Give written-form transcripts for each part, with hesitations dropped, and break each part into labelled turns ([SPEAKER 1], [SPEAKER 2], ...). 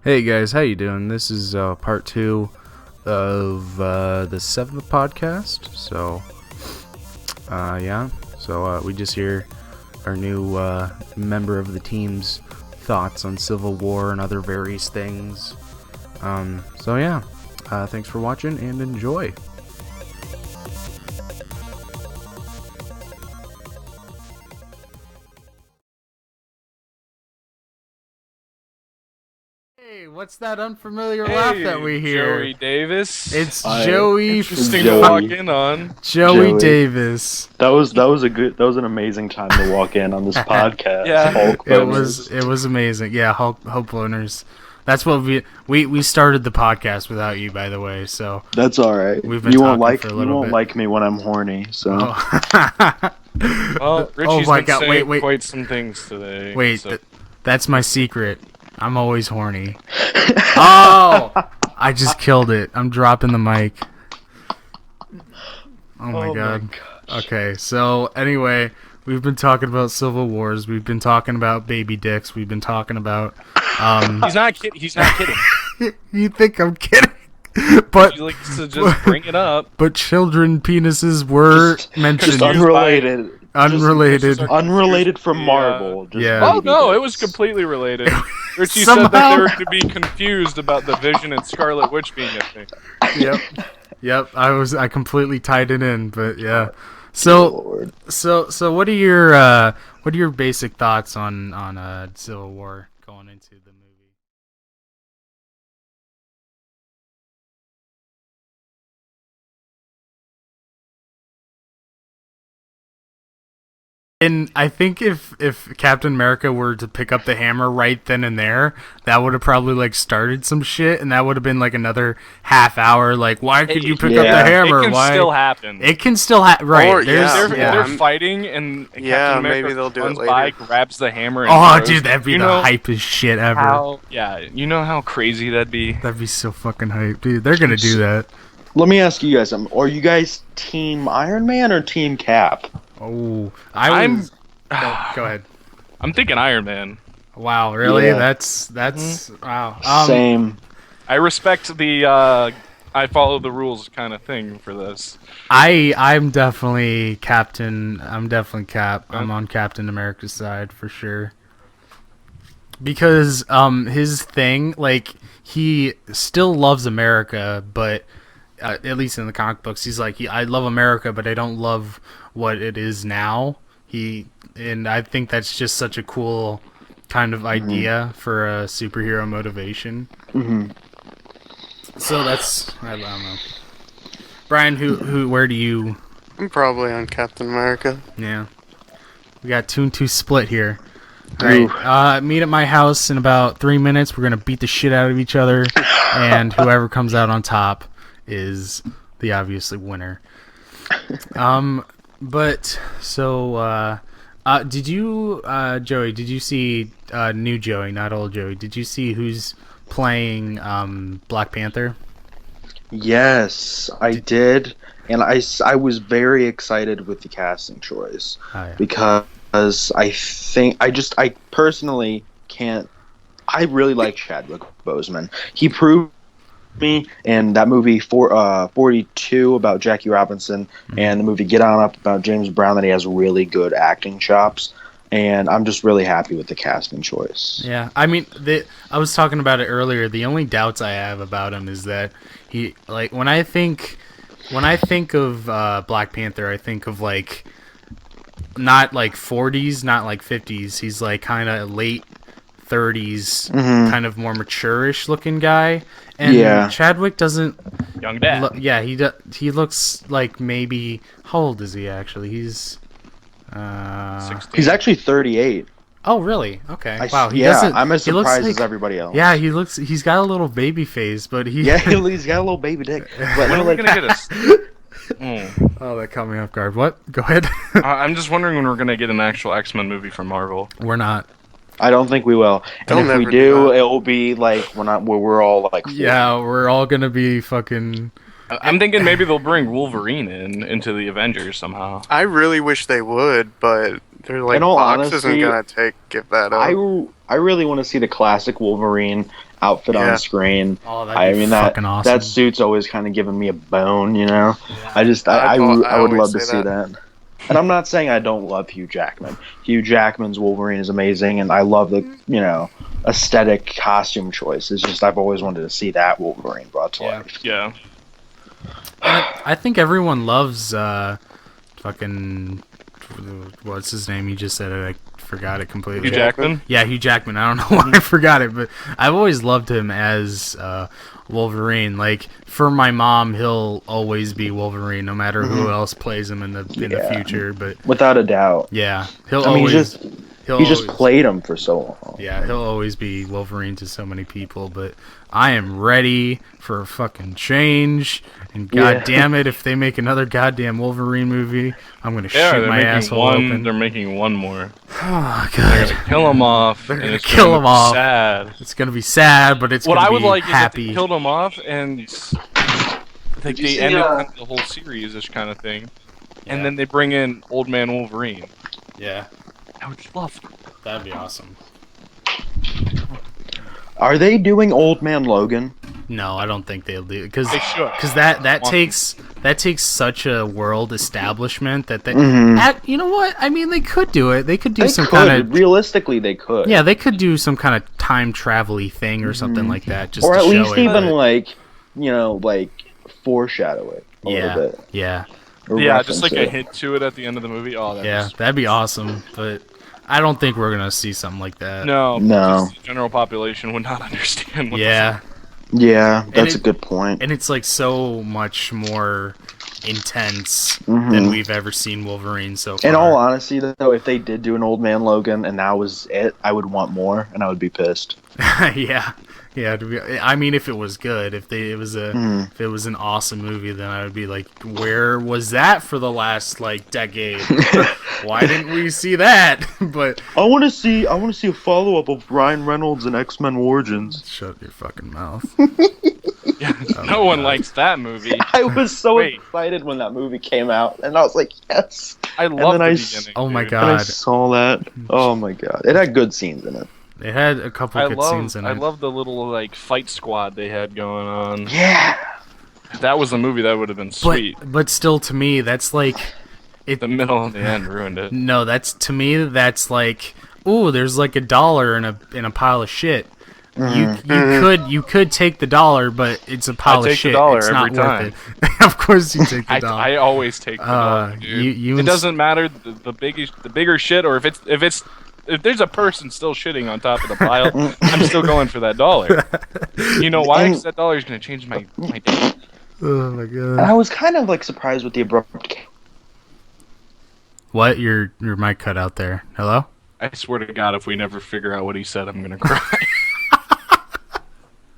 [SPEAKER 1] Hey guys, how you doing? This is part 2 of the 7th podcast. So we just hear our new member of the team's thoughts on Civil War and other various things. Thanks for watching and enjoy. Hey, what's that unfamiliar laugh that we hear?
[SPEAKER 2] Joey Davis.
[SPEAKER 1] It's Joey.
[SPEAKER 2] Interesting to walk in on.
[SPEAKER 1] Joey Davis.
[SPEAKER 3] That was an amazing time to walk in on this podcast.
[SPEAKER 2] Yeah.
[SPEAKER 3] Hulk boners.
[SPEAKER 1] It was amazing. Yeah, Hulk boners. That's what we started the podcast without you, by the way. So
[SPEAKER 3] That's all right.
[SPEAKER 1] We've been
[SPEAKER 3] You won't
[SPEAKER 1] talking
[SPEAKER 3] like me when I'm horny. So
[SPEAKER 2] Well, Richie's
[SPEAKER 1] my
[SPEAKER 2] been
[SPEAKER 1] God,
[SPEAKER 2] saying
[SPEAKER 1] wait.
[SPEAKER 2] quite some things today.
[SPEAKER 1] wait,
[SPEAKER 2] so.
[SPEAKER 1] that's my secret. I'm always horny. Oh, I just killed it. I'm dropping the mic. Oh my god. Okay, so anyway, we've been talking about Civil Wars. We've been talking about baby dicks. We've been talking about.
[SPEAKER 2] He's not kidding. He's not kidding.
[SPEAKER 1] You think I'm kidding? But
[SPEAKER 2] He likes to just bring it up.
[SPEAKER 1] but children penises were mentioned.
[SPEAKER 3] just unrelated. Unrelated from
[SPEAKER 2] Yeah.
[SPEAKER 3] Marvel. Just
[SPEAKER 1] Yeah.
[SPEAKER 2] Oh
[SPEAKER 3] baby
[SPEAKER 2] no, it
[SPEAKER 3] dicks.
[SPEAKER 2] was completely related. Richie said that
[SPEAKER 1] Somehow.
[SPEAKER 2] they were going to be confused about the Vision and Scarlet Witch being a thing.
[SPEAKER 1] Yep. I completely tied it in, but yeah.
[SPEAKER 3] Oh,
[SPEAKER 1] So
[SPEAKER 3] Lord.
[SPEAKER 1] so what are your basic thoughts on Civil War going into the movie? And I think if Captain America were to pick up the hammer right then and there, that would have probably like started some shit, and that would have been like another half hour. Like, why could you pick up the
[SPEAKER 3] Yeah.
[SPEAKER 1] hammer?
[SPEAKER 2] It can
[SPEAKER 1] Why?
[SPEAKER 2] still happen.
[SPEAKER 1] It can still happen. Right.
[SPEAKER 4] Or,
[SPEAKER 1] there's-
[SPEAKER 2] They're fighting, and Captain
[SPEAKER 4] Yeah,
[SPEAKER 2] America
[SPEAKER 4] maybe they'll do it
[SPEAKER 2] runs
[SPEAKER 4] later.
[SPEAKER 2] by, grabs the hammer. And
[SPEAKER 1] Oh,
[SPEAKER 2] throws.
[SPEAKER 1] dude, that'd be
[SPEAKER 2] You
[SPEAKER 1] the
[SPEAKER 2] know
[SPEAKER 1] hypest shit ever.
[SPEAKER 2] you know how crazy that'd be.
[SPEAKER 1] That'd be so fucking hype, dude. They're gonna do that.
[SPEAKER 3] Let me ask you guys something. Are you guys Team Iron Man or Team Cap?
[SPEAKER 1] Oh,
[SPEAKER 2] I'm-
[SPEAKER 1] Go ahead.
[SPEAKER 2] I'm thinking Iron Man.
[SPEAKER 1] Wow, really?
[SPEAKER 3] Yeah.
[SPEAKER 1] That's wow.
[SPEAKER 3] Same.
[SPEAKER 2] I respect the I follow the rules kind of thing for this.
[SPEAKER 1] I'm definitely Captain. I'm definitely Cap. I'm on Captain America's side for sure. Because his thing, like, he still loves America, but at least in the comic books, he's like, I love America, but I don't love what it is now. And I think that's just such a cool kind of idea for a superhero motivation.
[SPEAKER 3] Mm-hmm.
[SPEAKER 1] So that's, I don't know. Brian, where do you?
[SPEAKER 4] I'm probably on Captain America.
[SPEAKER 1] Yeah, we got 2-2 split here. All right, meet at my house in about 3 minutes. We're gonna beat the shit out of each other, and whoever comes out on top is the obviously winner. But so did you, Joey? Did you see new Joey, not old Joey? Did you see who's playing Black Panther?
[SPEAKER 3] Yes, I did, and I was very excited with the casting choice
[SPEAKER 1] Oh, yeah.
[SPEAKER 3] because I personally can't. I really like Chadwick Boseman. He proved me in that movie 42 about Jackie Robinson and the movie Get On Up about James Brown that he has really good acting chops, and I'm just really happy with the casting choice.
[SPEAKER 1] Yeah, I mean, I was talking about it earlier. The only doubts I have about him is that he, like, when I think of Black Panther, I think of like not like 40s, not like 50s. He's like kind of late 30s, kind of more mature-ish looking guy. And
[SPEAKER 3] Yeah.
[SPEAKER 1] Chadwick doesn't.
[SPEAKER 2] Young dad.
[SPEAKER 1] He looks like maybe. How old is he actually? He's.
[SPEAKER 2] 16.
[SPEAKER 3] He's actually 38.
[SPEAKER 1] Oh really? Okay. Wow.
[SPEAKER 3] I'm as
[SPEAKER 1] he looks
[SPEAKER 3] surprised
[SPEAKER 1] like-
[SPEAKER 3] as everybody else.
[SPEAKER 1] Yeah, he's got a little baby face, but he.
[SPEAKER 3] Yeah, he's got a little baby dick. But
[SPEAKER 2] When are we
[SPEAKER 3] like,
[SPEAKER 2] gonna get a?
[SPEAKER 1] Oh, that caught me off guard. What? Go ahead.
[SPEAKER 2] I'm just wondering when we're gonna get an actual X-Men movie from Marvel.
[SPEAKER 1] We're not.
[SPEAKER 3] I don't think we will.
[SPEAKER 4] They'll
[SPEAKER 3] And if we
[SPEAKER 4] never do
[SPEAKER 3] do,
[SPEAKER 4] that.
[SPEAKER 3] it will be like where we're all like.
[SPEAKER 1] Yeah, we're all gonna be fucking.
[SPEAKER 2] I'm thinking maybe they'll bring Wolverine into the Avengers somehow.
[SPEAKER 4] I really wish they would, but they're like,
[SPEAKER 3] In all
[SPEAKER 4] Fox isn't
[SPEAKER 3] honesty,
[SPEAKER 4] gonna give that up.
[SPEAKER 3] I really want to see the classic Wolverine. outfit
[SPEAKER 4] Yeah.
[SPEAKER 3] on screen.
[SPEAKER 1] Oh, that'd
[SPEAKER 3] I
[SPEAKER 1] be
[SPEAKER 3] mean that
[SPEAKER 1] fucking awesome.
[SPEAKER 3] that suit's always kind of giving me a bone, you know. I just
[SPEAKER 4] I
[SPEAKER 3] would
[SPEAKER 4] always
[SPEAKER 3] love to
[SPEAKER 4] say
[SPEAKER 3] see that. And I'm not saying I don't love Hugh Jackman. Hugh Jackman's Wolverine is amazing, and I love the aesthetic costume choice. It's just I've always wanted to see that Wolverine brought to
[SPEAKER 1] Yeah.
[SPEAKER 3] life.
[SPEAKER 2] Yeah.
[SPEAKER 1] I think everyone loves fucking what's his name? You just said it. I forgot it completely.
[SPEAKER 2] Hugh Jackman.
[SPEAKER 1] Yeah, Hugh Jackman. I don't know why I forgot it, but I've always loved him as Wolverine. Like for my mom, he'll always be Wolverine, no matter who else plays him in the future. But
[SPEAKER 3] Without a doubt.
[SPEAKER 1] yeah, he'll
[SPEAKER 3] I mean,
[SPEAKER 1] always.
[SPEAKER 3] he just played him for so long.
[SPEAKER 1] Yeah, he'll always be Wolverine to so many people, but I am ready for a fucking change. And god damn it, if they make another goddamn Wolverine movie, I'm gonna
[SPEAKER 2] Yeah,
[SPEAKER 1] shoot
[SPEAKER 2] they're
[SPEAKER 1] my
[SPEAKER 2] making
[SPEAKER 1] asshole
[SPEAKER 2] one.
[SPEAKER 1] open.
[SPEAKER 2] They're making one more.
[SPEAKER 1] Oh
[SPEAKER 2] They're
[SPEAKER 1] god,
[SPEAKER 2] gonna kill him off,
[SPEAKER 1] They're
[SPEAKER 2] and
[SPEAKER 1] gonna
[SPEAKER 2] it's
[SPEAKER 1] kill
[SPEAKER 2] gonna
[SPEAKER 1] him
[SPEAKER 2] be
[SPEAKER 1] off.
[SPEAKER 2] sad.
[SPEAKER 1] it's gonna be sad, but it's
[SPEAKER 2] What
[SPEAKER 1] gonna
[SPEAKER 2] I would
[SPEAKER 1] be
[SPEAKER 2] like is
[SPEAKER 1] happy.
[SPEAKER 2] if they killed him off and like
[SPEAKER 3] you
[SPEAKER 2] they
[SPEAKER 3] see,
[SPEAKER 2] ended the whole series, this kind of thing, and then they bring in Old Man Wolverine.
[SPEAKER 1] Yeah,
[SPEAKER 2] I would love that.
[SPEAKER 1] that'd be awesome.
[SPEAKER 3] Are they doing Old Man Logan?
[SPEAKER 1] No, I don't think they'll do because
[SPEAKER 2] They should.
[SPEAKER 1] that takes such a world establishment that you know what I mean. They could do it. They could do
[SPEAKER 3] They
[SPEAKER 1] some
[SPEAKER 3] could.
[SPEAKER 1] kind of
[SPEAKER 3] Realistically, they could.
[SPEAKER 1] yeah. They could do some kind of time travel-y thing or something like that. Just
[SPEAKER 3] Or
[SPEAKER 1] to
[SPEAKER 3] at
[SPEAKER 1] show
[SPEAKER 3] least
[SPEAKER 1] it,
[SPEAKER 3] even
[SPEAKER 1] but-
[SPEAKER 3] like foreshadow it a little bit.
[SPEAKER 1] yeah,
[SPEAKER 3] Or
[SPEAKER 2] Yeah,
[SPEAKER 3] reference
[SPEAKER 2] just like
[SPEAKER 3] it.
[SPEAKER 2] a hint to it at the end of the movie. Oh,
[SPEAKER 1] that'd be awesome. But I don't think we're gonna see something like that.
[SPEAKER 2] No,
[SPEAKER 3] No.
[SPEAKER 2] because the general population would not understand. What
[SPEAKER 1] Yeah,
[SPEAKER 3] Yeah, that's
[SPEAKER 1] it-
[SPEAKER 3] a good point.
[SPEAKER 1] and it's like so much more intense
[SPEAKER 3] Mhm.
[SPEAKER 1] than we've ever seen Wolverine so far.
[SPEAKER 3] In all honesty, though, if they did do an Old Man Logan and that was it, I would want more, and I would be pissed.
[SPEAKER 1] yeah. I mean, if it was good, if it was an awesome movie, then I would be like, where was that for the last like decade? Why didn't we see that? But
[SPEAKER 3] I want to see a follow up of Ryan Reynolds and X-Men Origins.
[SPEAKER 1] shut your fucking mouth.
[SPEAKER 2] Yeah, no one likes that movie.
[SPEAKER 3] I was so
[SPEAKER 2] Wait.
[SPEAKER 3] excited when that movie came out, and I was like, yes.
[SPEAKER 2] I love
[SPEAKER 3] then
[SPEAKER 2] the
[SPEAKER 3] I
[SPEAKER 2] beginning.
[SPEAKER 1] Oh my
[SPEAKER 2] dude.
[SPEAKER 3] And I
[SPEAKER 1] God.
[SPEAKER 3] saw that. Oh my god, it had good scenes in it.
[SPEAKER 1] It had a couple
[SPEAKER 2] I
[SPEAKER 1] good
[SPEAKER 2] love,
[SPEAKER 1] scenes in it.
[SPEAKER 2] I love the little like fight squad they had going on.
[SPEAKER 3] Yeah.
[SPEAKER 2] If that was a movie, that would have been sweet.
[SPEAKER 1] But still, to me, that's like
[SPEAKER 2] The middle and the end ruined it.
[SPEAKER 1] no. That's like, ooh, there's like $1 in a pile of shit. You could take the $1, but it's a pile of
[SPEAKER 2] take the
[SPEAKER 1] shit.
[SPEAKER 2] dollar
[SPEAKER 1] It's
[SPEAKER 2] every
[SPEAKER 1] not
[SPEAKER 2] time.
[SPEAKER 1] worth it. Of course, you take the $1.
[SPEAKER 2] I always take the dollar, dude.
[SPEAKER 1] you
[SPEAKER 2] it
[SPEAKER 1] ins-
[SPEAKER 2] doesn't matter the bigger shit, or if there's a person still shitting on top of the pile, I'm still going for that $1. You know why? Because that $1 is gonna change my day.
[SPEAKER 1] Oh my
[SPEAKER 3] And
[SPEAKER 1] god.
[SPEAKER 3] I was kind of like surprised with the abrupt.
[SPEAKER 1] What? Your mic cut out there. Hello?
[SPEAKER 2] I swear to God, if we never figure out what he said, I'm gonna cry.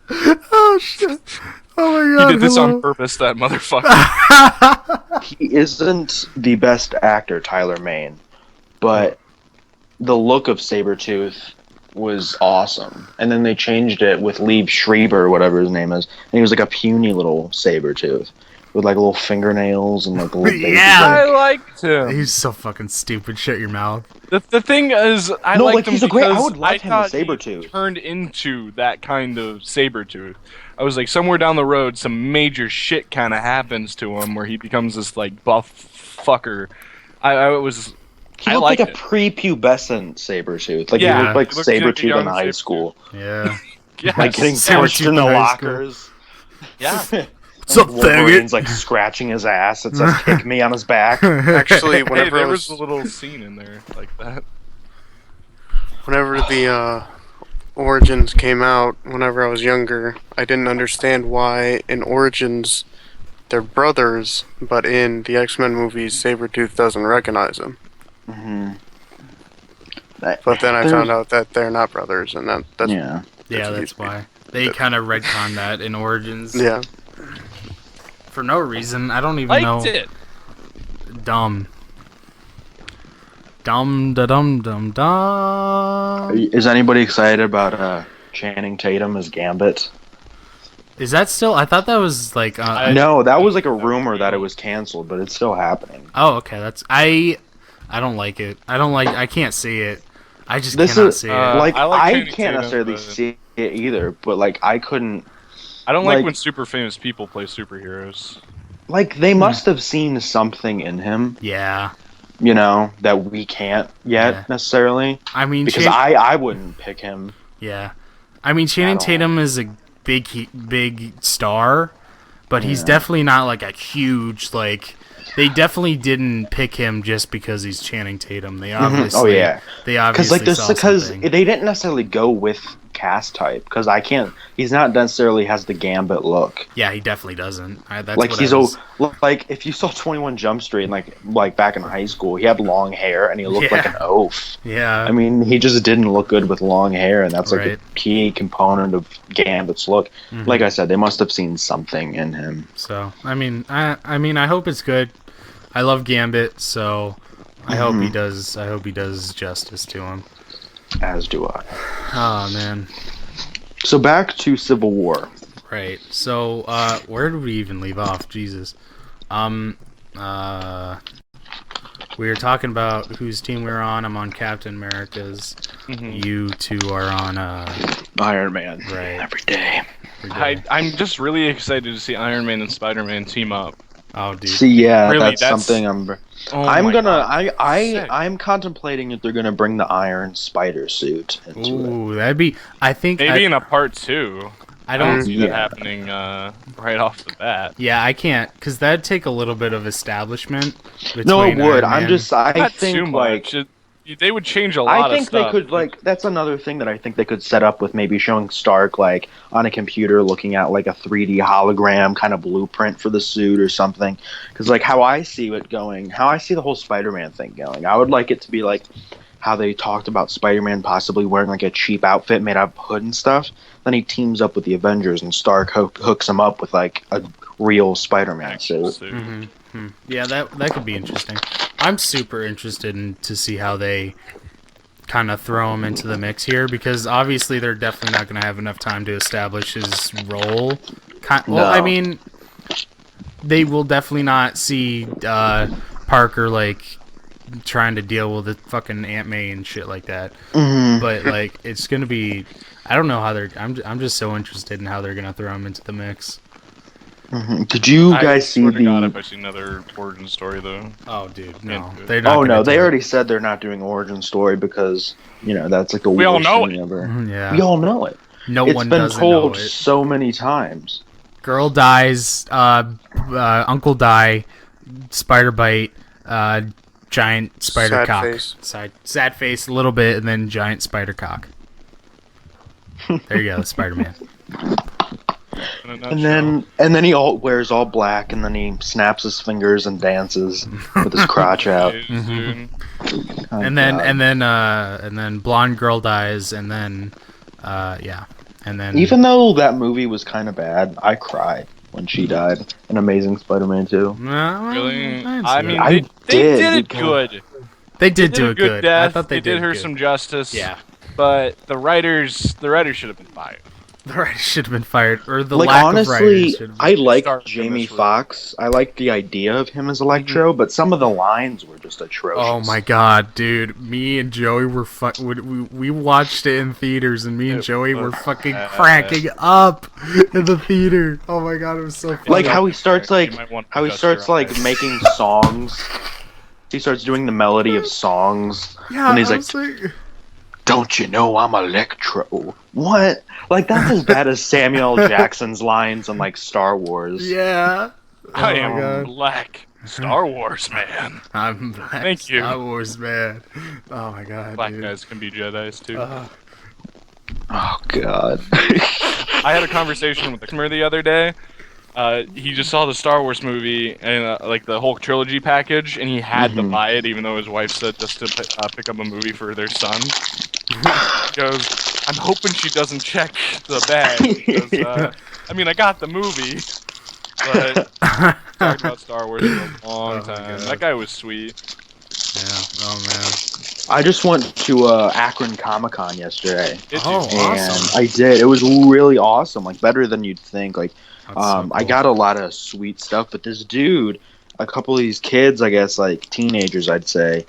[SPEAKER 1] Oh shit. Oh my
[SPEAKER 2] He
[SPEAKER 1] god.
[SPEAKER 2] did this
[SPEAKER 1] hello.
[SPEAKER 2] on purpose, that motherfucker.
[SPEAKER 3] He isn't the best actor, Tyler Mane, but the look of Sabretooth was awesome. And then they changed it with Liev Schreiber, or whatever his name is, and he was like a puny little Sabretooth with like little fingernails and like a little baby
[SPEAKER 1] Yeah.
[SPEAKER 2] I
[SPEAKER 3] dick.
[SPEAKER 2] liked him.
[SPEAKER 1] He's so fucking stupid. Shut your mouth.
[SPEAKER 2] The thing is, I
[SPEAKER 3] No,
[SPEAKER 2] liked
[SPEAKER 3] like,
[SPEAKER 2] him
[SPEAKER 3] he's a great- I
[SPEAKER 2] because
[SPEAKER 3] would love him as
[SPEAKER 2] thought he
[SPEAKER 3] Sabretooth.
[SPEAKER 2] turned into that kind of Sabretooth. I was like, somewhere down the road, some major shit kind of happens to him where he becomes this, like, buff fucker. I was...
[SPEAKER 3] He
[SPEAKER 2] I
[SPEAKER 3] looked
[SPEAKER 2] liked
[SPEAKER 3] like a
[SPEAKER 2] it.
[SPEAKER 3] prepubescent Sabretooth. Like
[SPEAKER 2] Yeah,
[SPEAKER 3] he looked like
[SPEAKER 2] he looked like a
[SPEAKER 3] Sabretooth
[SPEAKER 2] young
[SPEAKER 3] in high
[SPEAKER 2] Sabretooth.
[SPEAKER 3] school.
[SPEAKER 1] Yeah.
[SPEAKER 2] Yes.
[SPEAKER 3] Like getting
[SPEAKER 1] Sabretooth
[SPEAKER 3] pushed in the
[SPEAKER 1] in high school.
[SPEAKER 3] lockers.
[SPEAKER 2] Yeah.
[SPEAKER 1] What's up,
[SPEAKER 3] Wolverine's
[SPEAKER 1] faggot?
[SPEAKER 3] like scratching his ass. It says "kick me" on his back.
[SPEAKER 4] Actually,
[SPEAKER 2] Hey,
[SPEAKER 4] whenever
[SPEAKER 2] there
[SPEAKER 4] I
[SPEAKER 2] was
[SPEAKER 4] was,
[SPEAKER 2] a little scene in there like that.
[SPEAKER 4] whenever the Origins came out, whenever I was younger, I didn't understand why in Origins they're brothers, but in the X-Men movies, Sabretooth doesn't recognize him.
[SPEAKER 3] Mm-hmm.
[SPEAKER 4] But then I found out that they're not brothers, and that's
[SPEAKER 3] Yeah.
[SPEAKER 1] Yeah,
[SPEAKER 4] That's
[SPEAKER 1] that's why. They kind of retcon that in Origins.
[SPEAKER 4] yeah.
[SPEAKER 1] For no reason. I don't even know.
[SPEAKER 2] Liked it.
[SPEAKER 1] Dumb. Dumb da dum dum dum.
[SPEAKER 3] Is anybody excited about Channing Tatum as Gambit?
[SPEAKER 1] Is that still? I thought that was like.
[SPEAKER 3] No, that was like a rumor that it was canceled, but it's still happening.
[SPEAKER 1] Oh, okay. That's I don't like it. I can't see it. I just
[SPEAKER 3] This
[SPEAKER 1] cannot
[SPEAKER 3] is-
[SPEAKER 1] see it.
[SPEAKER 3] like
[SPEAKER 2] I like
[SPEAKER 3] I
[SPEAKER 2] Channing
[SPEAKER 3] can't
[SPEAKER 2] Tatum,
[SPEAKER 3] necessarily
[SPEAKER 2] but-
[SPEAKER 3] see it either, but like I couldn't.
[SPEAKER 2] I don't like
[SPEAKER 3] like-
[SPEAKER 2] when super famous people play superheroes.
[SPEAKER 3] Like they must have seen something in him,
[SPEAKER 1] Yeah.
[SPEAKER 3] you know, that we can't yet
[SPEAKER 1] Yeah.
[SPEAKER 3] necessarily.
[SPEAKER 1] I mean,
[SPEAKER 3] Because I wouldn't pick him.
[SPEAKER 1] yeah. I mean, Channing
[SPEAKER 3] At all.
[SPEAKER 1] Tatum is a big star, but he's
[SPEAKER 3] Yeah.
[SPEAKER 1] definitely not like a huge like. They definitely didn't pick him just because he's Channing Tatum. They obviously,
[SPEAKER 3] Oh yeah,
[SPEAKER 1] they
[SPEAKER 3] because
[SPEAKER 1] obviously
[SPEAKER 3] like this
[SPEAKER 1] saw
[SPEAKER 3] because
[SPEAKER 1] something.
[SPEAKER 3] they didn't necessarily go with cast type because I can't. He's not necessarily has the Gambit look.
[SPEAKER 1] Yeah, he definitely doesn't. That's
[SPEAKER 3] Like
[SPEAKER 1] what
[SPEAKER 3] he's
[SPEAKER 1] I was,
[SPEAKER 3] like if you saw 21 Jump Street like back in high school, he had long hair and he looked like
[SPEAKER 1] Yeah.
[SPEAKER 3] an oaf.
[SPEAKER 1] yeah.
[SPEAKER 3] I mean, he just didn't look good with long hair, and that's like
[SPEAKER 1] Right.
[SPEAKER 3] a key component of Gambit's look.
[SPEAKER 1] Mhm.
[SPEAKER 3] Like I said, they must have seen something in him.
[SPEAKER 1] So I mean, I hope it's good. I love Gambit, so I hope he does. I hope he does justice to him.
[SPEAKER 3] As do I.
[SPEAKER 1] Oh man.
[SPEAKER 3] So back to Civil War.
[SPEAKER 1] Right. So, where did we even leave off? Jesus. We were talking about whose team we were on. I'm on Captain America's.
[SPEAKER 2] Mhm.
[SPEAKER 1] You two are on,
[SPEAKER 3] Iron Man.
[SPEAKER 1] Right.
[SPEAKER 3] Every day.
[SPEAKER 2] I'm just really excited to see Iron Man and Spider-Man team up.
[SPEAKER 1] Oh, dude.
[SPEAKER 3] See, yeah,
[SPEAKER 2] Really,
[SPEAKER 3] that's
[SPEAKER 2] that's-
[SPEAKER 3] something I'm
[SPEAKER 2] Oh my
[SPEAKER 3] gonna
[SPEAKER 2] God. Sick.
[SPEAKER 3] I'm contemplating if they're gonna bring the Iron Spider suit into it.
[SPEAKER 1] Ooh, that'd be. I think.
[SPEAKER 2] Maybe in a part 2.
[SPEAKER 1] I
[SPEAKER 2] I don't
[SPEAKER 1] don't.
[SPEAKER 2] see
[SPEAKER 3] Yeah.
[SPEAKER 2] that happening right off the bat.
[SPEAKER 1] Yeah, I can't, because that'd take a little bit of establishment.
[SPEAKER 3] No, it
[SPEAKER 1] between
[SPEAKER 3] would.
[SPEAKER 1] Iron
[SPEAKER 3] I'm
[SPEAKER 1] Man-
[SPEAKER 3] just I
[SPEAKER 2] Not
[SPEAKER 3] think
[SPEAKER 2] too
[SPEAKER 3] like
[SPEAKER 2] much. They would change a lot
[SPEAKER 3] I
[SPEAKER 2] of
[SPEAKER 3] think they
[SPEAKER 2] stuff.
[SPEAKER 3] could like that's another thing that I think they could set up with maybe showing Stark like on a computer looking at like a 3D hologram kind of blueprint for the suit or something. Because like how I see it going, how I see the whole Spider-Man thing going, I would like it to be like how they talked about Spider-Man possibly wearing like a cheap outfit made out of hood and stuff. Then he teams up with the Avengers and Stark hooks him up with like a real Spider-Man
[SPEAKER 2] Actual
[SPEAKER 3] suit.
[SPEAKER 2] suit.
[SPEAKER 1] Yeah, that could be interesting. I'm super interested in to see how they kind of throw him into the mix here, because obviously they're definitely not going to have enough time to establish his role. Well, I
[SPEAKER 3] No.
[SPEAKER 1] mean, they will definitely not see Parker like trying to deal with the fucking Aunt May and shit like that.
[SPEAKER 3] Mhm.
[SPEAKER 1] But like, it's gonna be. I don't know how they're. I'm just so interested in how they're gonna throw him into the mix.
[SPEAKER 3] Mhm. Did you
[SPEAKER 2] I
[SPEAKER 3] guys see
[SPEAKER 2] swear to God,
[SPEAKER 3] the?
[SPEAKER 2] if I see another origin story though.
[SPEAKER 1] Oh, dude, no,
[SPEAKER 2] Yeah.
[SPEAKER 1] they're not.
[SPEAKER 3] Oh
[SPEAKER 1] gonna
[SPEAKER 3] no, they
[SPEAKER 1] do it.
[SPEAKER 3] already said they're not doing origin story because you know that's like the
[SPEAKER 2] We all
[SPEAKER 3] worst
[SPEAKER 2] know
[SPEAKER 3] thing ever.
[SPEAKER 1] Yeah,
[SPEAKER 3] We all know it.
[SPEAKER 1] no
[SPEAKER 3] It's
[SPEAKER 1] one
[SPEAKER 3] been
[SPEAKER 1] doesn't
[SPEAKER 3] told
[SPEAKER 1] know it.
[SPEAKER 3] so many times.
[SPEAKER 1] Girl dies, uncle die, spider bite, giant spider
[SPEAKER 4] Sad
[SPEAKER 1] cock.
[SPEAKER 4] face.
[SPEAKER 1] Sad face a little bit, and then giant spider cock. There you go, Spider-Man.
[SPEAKER 2] In a
[SPEAKER 3] And
[SPEAKER 2] nutshell.
[SPEAKER 3] then he wears all black, and then he snaps his fingers and dances with his crotch out.
[SPEAKER 2] Dude,
[SPEAKER 3] Oh,
[SPEAKER 1] And then
[SPEAKER 3] God.
[SPEAKER 1] and then blonde girl dies, and then yeah, and then
[SPEAKER 3] Even though that movie was kind of bad, I cried when she died in Amazing Spider-Man 2.
[SPEAKER 1] No,
[SPEAKER 2] Really?
[SPEAKER 1] I,
[SPEAKER 2] I mean,
[SPEAKER 3] I
[SPEAKER 2] they
[SPEAKER 3] did,
[SPEAKER 2] did it
[SPEAKER 3] because-
[SPEAKER 2] good.
[SPEAKER 1] they did
[SPEAKER 2] They
[SPEAKER 1] do
[SPEAKER 2] did a
[SPEAKER 1] it
[SPEAKER 2] good
[SPEAKER 1] good.
[SPEAKER 2] death.
[SPEAKER 1] I thought they
[SPEAKER 2] did her
[SPEAKER 1] good.
[SPEAKER 2] some justice.
[SPEAKER 1] Yeah,
[SPEAKER 2] But the writers should have been fired.
[SPEAKER 1] the writers should have been fired, or the
[SPEAKER 3] Like
[SPEAKER 1] lack of
[SPEAKER 3] honestly,
[SPEAKER 1] writers should have been.
[SPEAKER 3] I like
[SPEAKER 2] Stark in
[SPEAKER 3] Jamie
[SPEAKER 2] this room.
[SPEAKER 3] Foxx. I like the idea of him as Electro, but some of the lines were just atrocious.
[SPEAKER 1] Oh my god, dude! Me and Joey were we watched it in theaters, and me and
[SPEAKER 2] It
[SPEAKER 1] Joey were
[SPEAKER 2] was
[SPEAKER 1] fucking
[SPEAKER 2] bad.
[SPEAKER 1] cracking up in the theater. Oh my god, it was so funny.
[SPEAKER 3] Like how he starts
[SPEAKER 2] You
[SPEAKER 3] like
[SPEAKER 2] might want to
[SPEAKER 3] how he
[SPEAKER 2] adjust
[SPEAKER 3] starts
[SPEAKER 2] your
[SPEAKER 3] like
[SPEAKER 2] eyes.
[SPEAKER 3] making songs. He starts doing the melody of songs,
[SPEAKER 1] yeah,
[SPEAKER 3] and he's
[SPEAKER 1] I
[SPEAKER 3] like,
[SPEAKER 1] was like,
[SPEAKER 3] "Don't you know I'm Electro?" What? Like that's as bad as Samuel Jackson's lines on like Star Wars.
[SPEAKER 1] yeah.
[SPEAKER 2] I
[SPEAKER 1] Oh my
[SPEAKER 2] am
[SPEAKER 1] God.
[SPEAKER 2] black Star Wars man.
[SPEAKER 1] I'm black.
[SPEAKER 2] Thank you.
[SPEAKER 1] Star Wars man. Oh my god,
[SPEAKER 2] Black
[SPEAKER 1] dude.
[SPEAKER 2] guys can be Jedis too.
[SPEAKER 3] Oh God.
[SPEAKER 2] I had a conversation with the customer the other day. He just saw the Star Wars movie and like the whole trilogy package, and he had to
[SPEAKER 3] Mhm.
[SPEAKER 2] buy it, even though his wife said just to pick up a movie for their son. He goes, "I'm hoping she doesn't check the bag." Because, I mean, I got the movie, but talked about Star Wars for a long
[SPEAKER 1] Oh my
[SPEAKER 2] time.
[SPEAKER 1] God.
[SPEAKER 2] That guy was sweet.
[SPEAKER 1] Yeah. Oh man.
[SPEAKER 3] I just went to Akron Comic Con yesterday,
[SPEAKER 2] Did
[SPEAKER 1] Oh,
[SPEAKER 2] you?
[SPEAKER 1] awesome.
[SPEAKER 3] and I did. It was really awesome, like better than you'd think. Like
[SPEAKER 1] That's so
[SPEAKER 3] I
[SPEAKER 1] cool.
[SPEAKER 3] got a lot of sweet stuff, but this dude, a couple of these kids, I guess like teenagers, I'd say,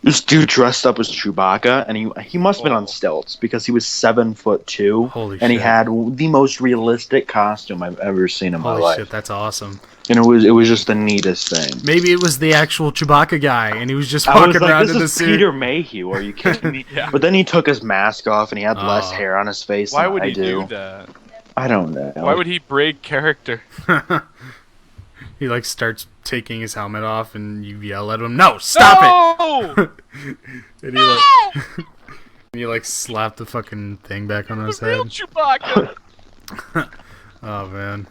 [SPEAKER 3] This dude dressed up as Chewbacca, and he must have been on stilts because he was 7'2",
[SPEAKER 1] Holy
[SPEAKER 3] and he
[SPEAKER 1] shit.
[SPEAKER 3] had the most realistic costume I've ever seen in my
[SPEAKER 1] Holy
[SPEAKER 3] life.
[SPEAKER 1] shit, that's awesome.
[SPEAKER 3] And it was just the neatest thing.
[SPEAKER 1] Maybe it was the actual Chewbacca guy, and he was just
[SPEAKER 3] I
[SPEAKER 1] walking
[SPEAKER 3] was like,
[SPEAKER 1] around
[SPEAKER 3] this
[SPEAKER 1] in the
[SPEAKER 3] is
[SPEAKER 1] suit.
[SPEAKER 3] Peter Mayhew. Are you kidding me?
[SPEAKER 2] Yeah.
[SPEAKER 3] But then he took his mask off, and he had less
[SPEAKER 1] Oh.
[SPEAKER 3] hair on his face
[SPEAKER 2] Why
[SPEAKER 3] than
[SPEAKER 2] would
[SPEAKER 3] I
[SPEAKER 2] he
[SPEAKER 3] do.
[SPEAKER 2] that?
[SPEAKER 3] I don't know.
[SPEAKER 2] Why would he break character?
[SPEAKER 1] He like starts taking his helmet off, and you yell at him, "No, stop
[SPEAKER 2] No!
[SPEAKER 1] it!" And he like, and you like slap the fucking thing back on his
[SPEAKER 2] The real
[SPEAKER 1] head.
[SPEAKER 2] Chewbacca.
[SPEAKER 1] Oh man.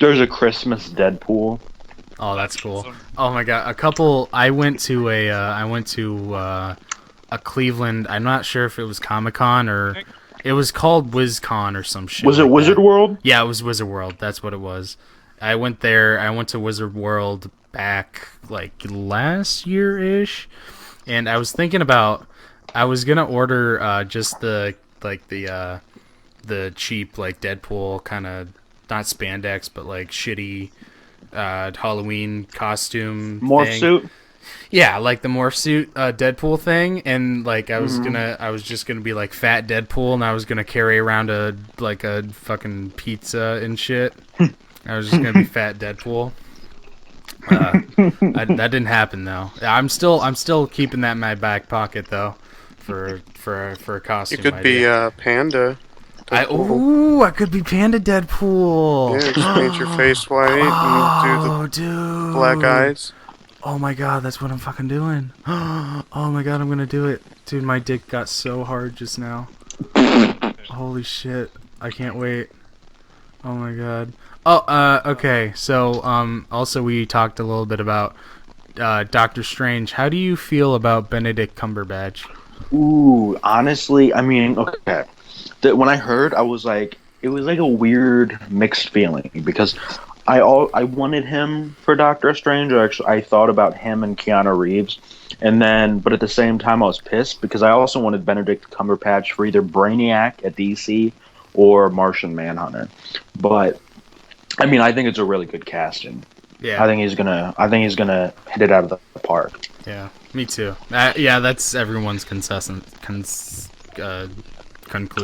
[SPEAKER 3] There's a Christmas Deadpool.
[SPEAKER 1] Oh, that's cool.
[SPEAKER 2] Awesome.
[SPEAKER 1] Oh my god, a couple. I went to a Cleveland. I'm not sure if it was Comic-Con or it was called WizCon or some shit.
[SPEAKER 3] Was it
[SPEAKER 1] like
[SPEAKER 3] Wizard
[SPEAKER 1] that.
[SPEAKER 3] World?
[SPEAKER 1] Yeah, it was Wizard World. That's what it was. I went there. I went to Wizard World back like last year-ish, and I was thinking about I was gonna order just the cheap like Deadpool kind of not spandex but like shitty Halloween costume
[SPEAKER 3] Morph
[SPEAKER 1] thing.
[SPEAKER 3] suit?
[SPEAKER 1] Yeah, like the morph suit Deadpool thing, and like I was just gonna be like fat Deadpool, and I was gonna carry around a fucking pizza and shit. I was just gonna be fat Deadpool. That didn't happen though. I'm still keeping that in my back pocket though, for a
[SPEAKER 4] You
[SPEAKER 1] costume.
[SPEAKER 4] could be
[SPEAKER 1] idea.
[SPEAKER 4] Panda.
[SPEAKER 1] I could be Panda Deadpool.
[SPEAKER 4] Yeah, just paint your face white and do
[SPEAKER 1] Dude.
[SPEAKER 4] the black eyes.
[SPEAKER 1] Oh my god, that's what I'm fucking doing. Oh my god, I'm gonna do it. Dude, my dick got so hard just now. Holy shit. I can't wait. Oh my god. Oh, okay. So, also we talked a little bit about Doctor Strange. How do you feel about Benedict Cumberbatch?
[SPEAKER 3] Ooh, honestly, I mean, okay. When I heard, I was like, it was like a weird mixed feeling because I wanted him for Doctor Strange. I thought about him and Keanu Reeves, but at the same time, I was pissed because I also wanted Benedict Cumberbatch for either Brainiac at DC or Martian Manhunter. But I mean, I think it's a really good casting.
[SPEAKER 1] Yeah.
[SPEAKER 3] I think he's gonna hit it out of the park.
[SPEAKER 1] Yeah, me too. Yeah, that's everyone's conclusion.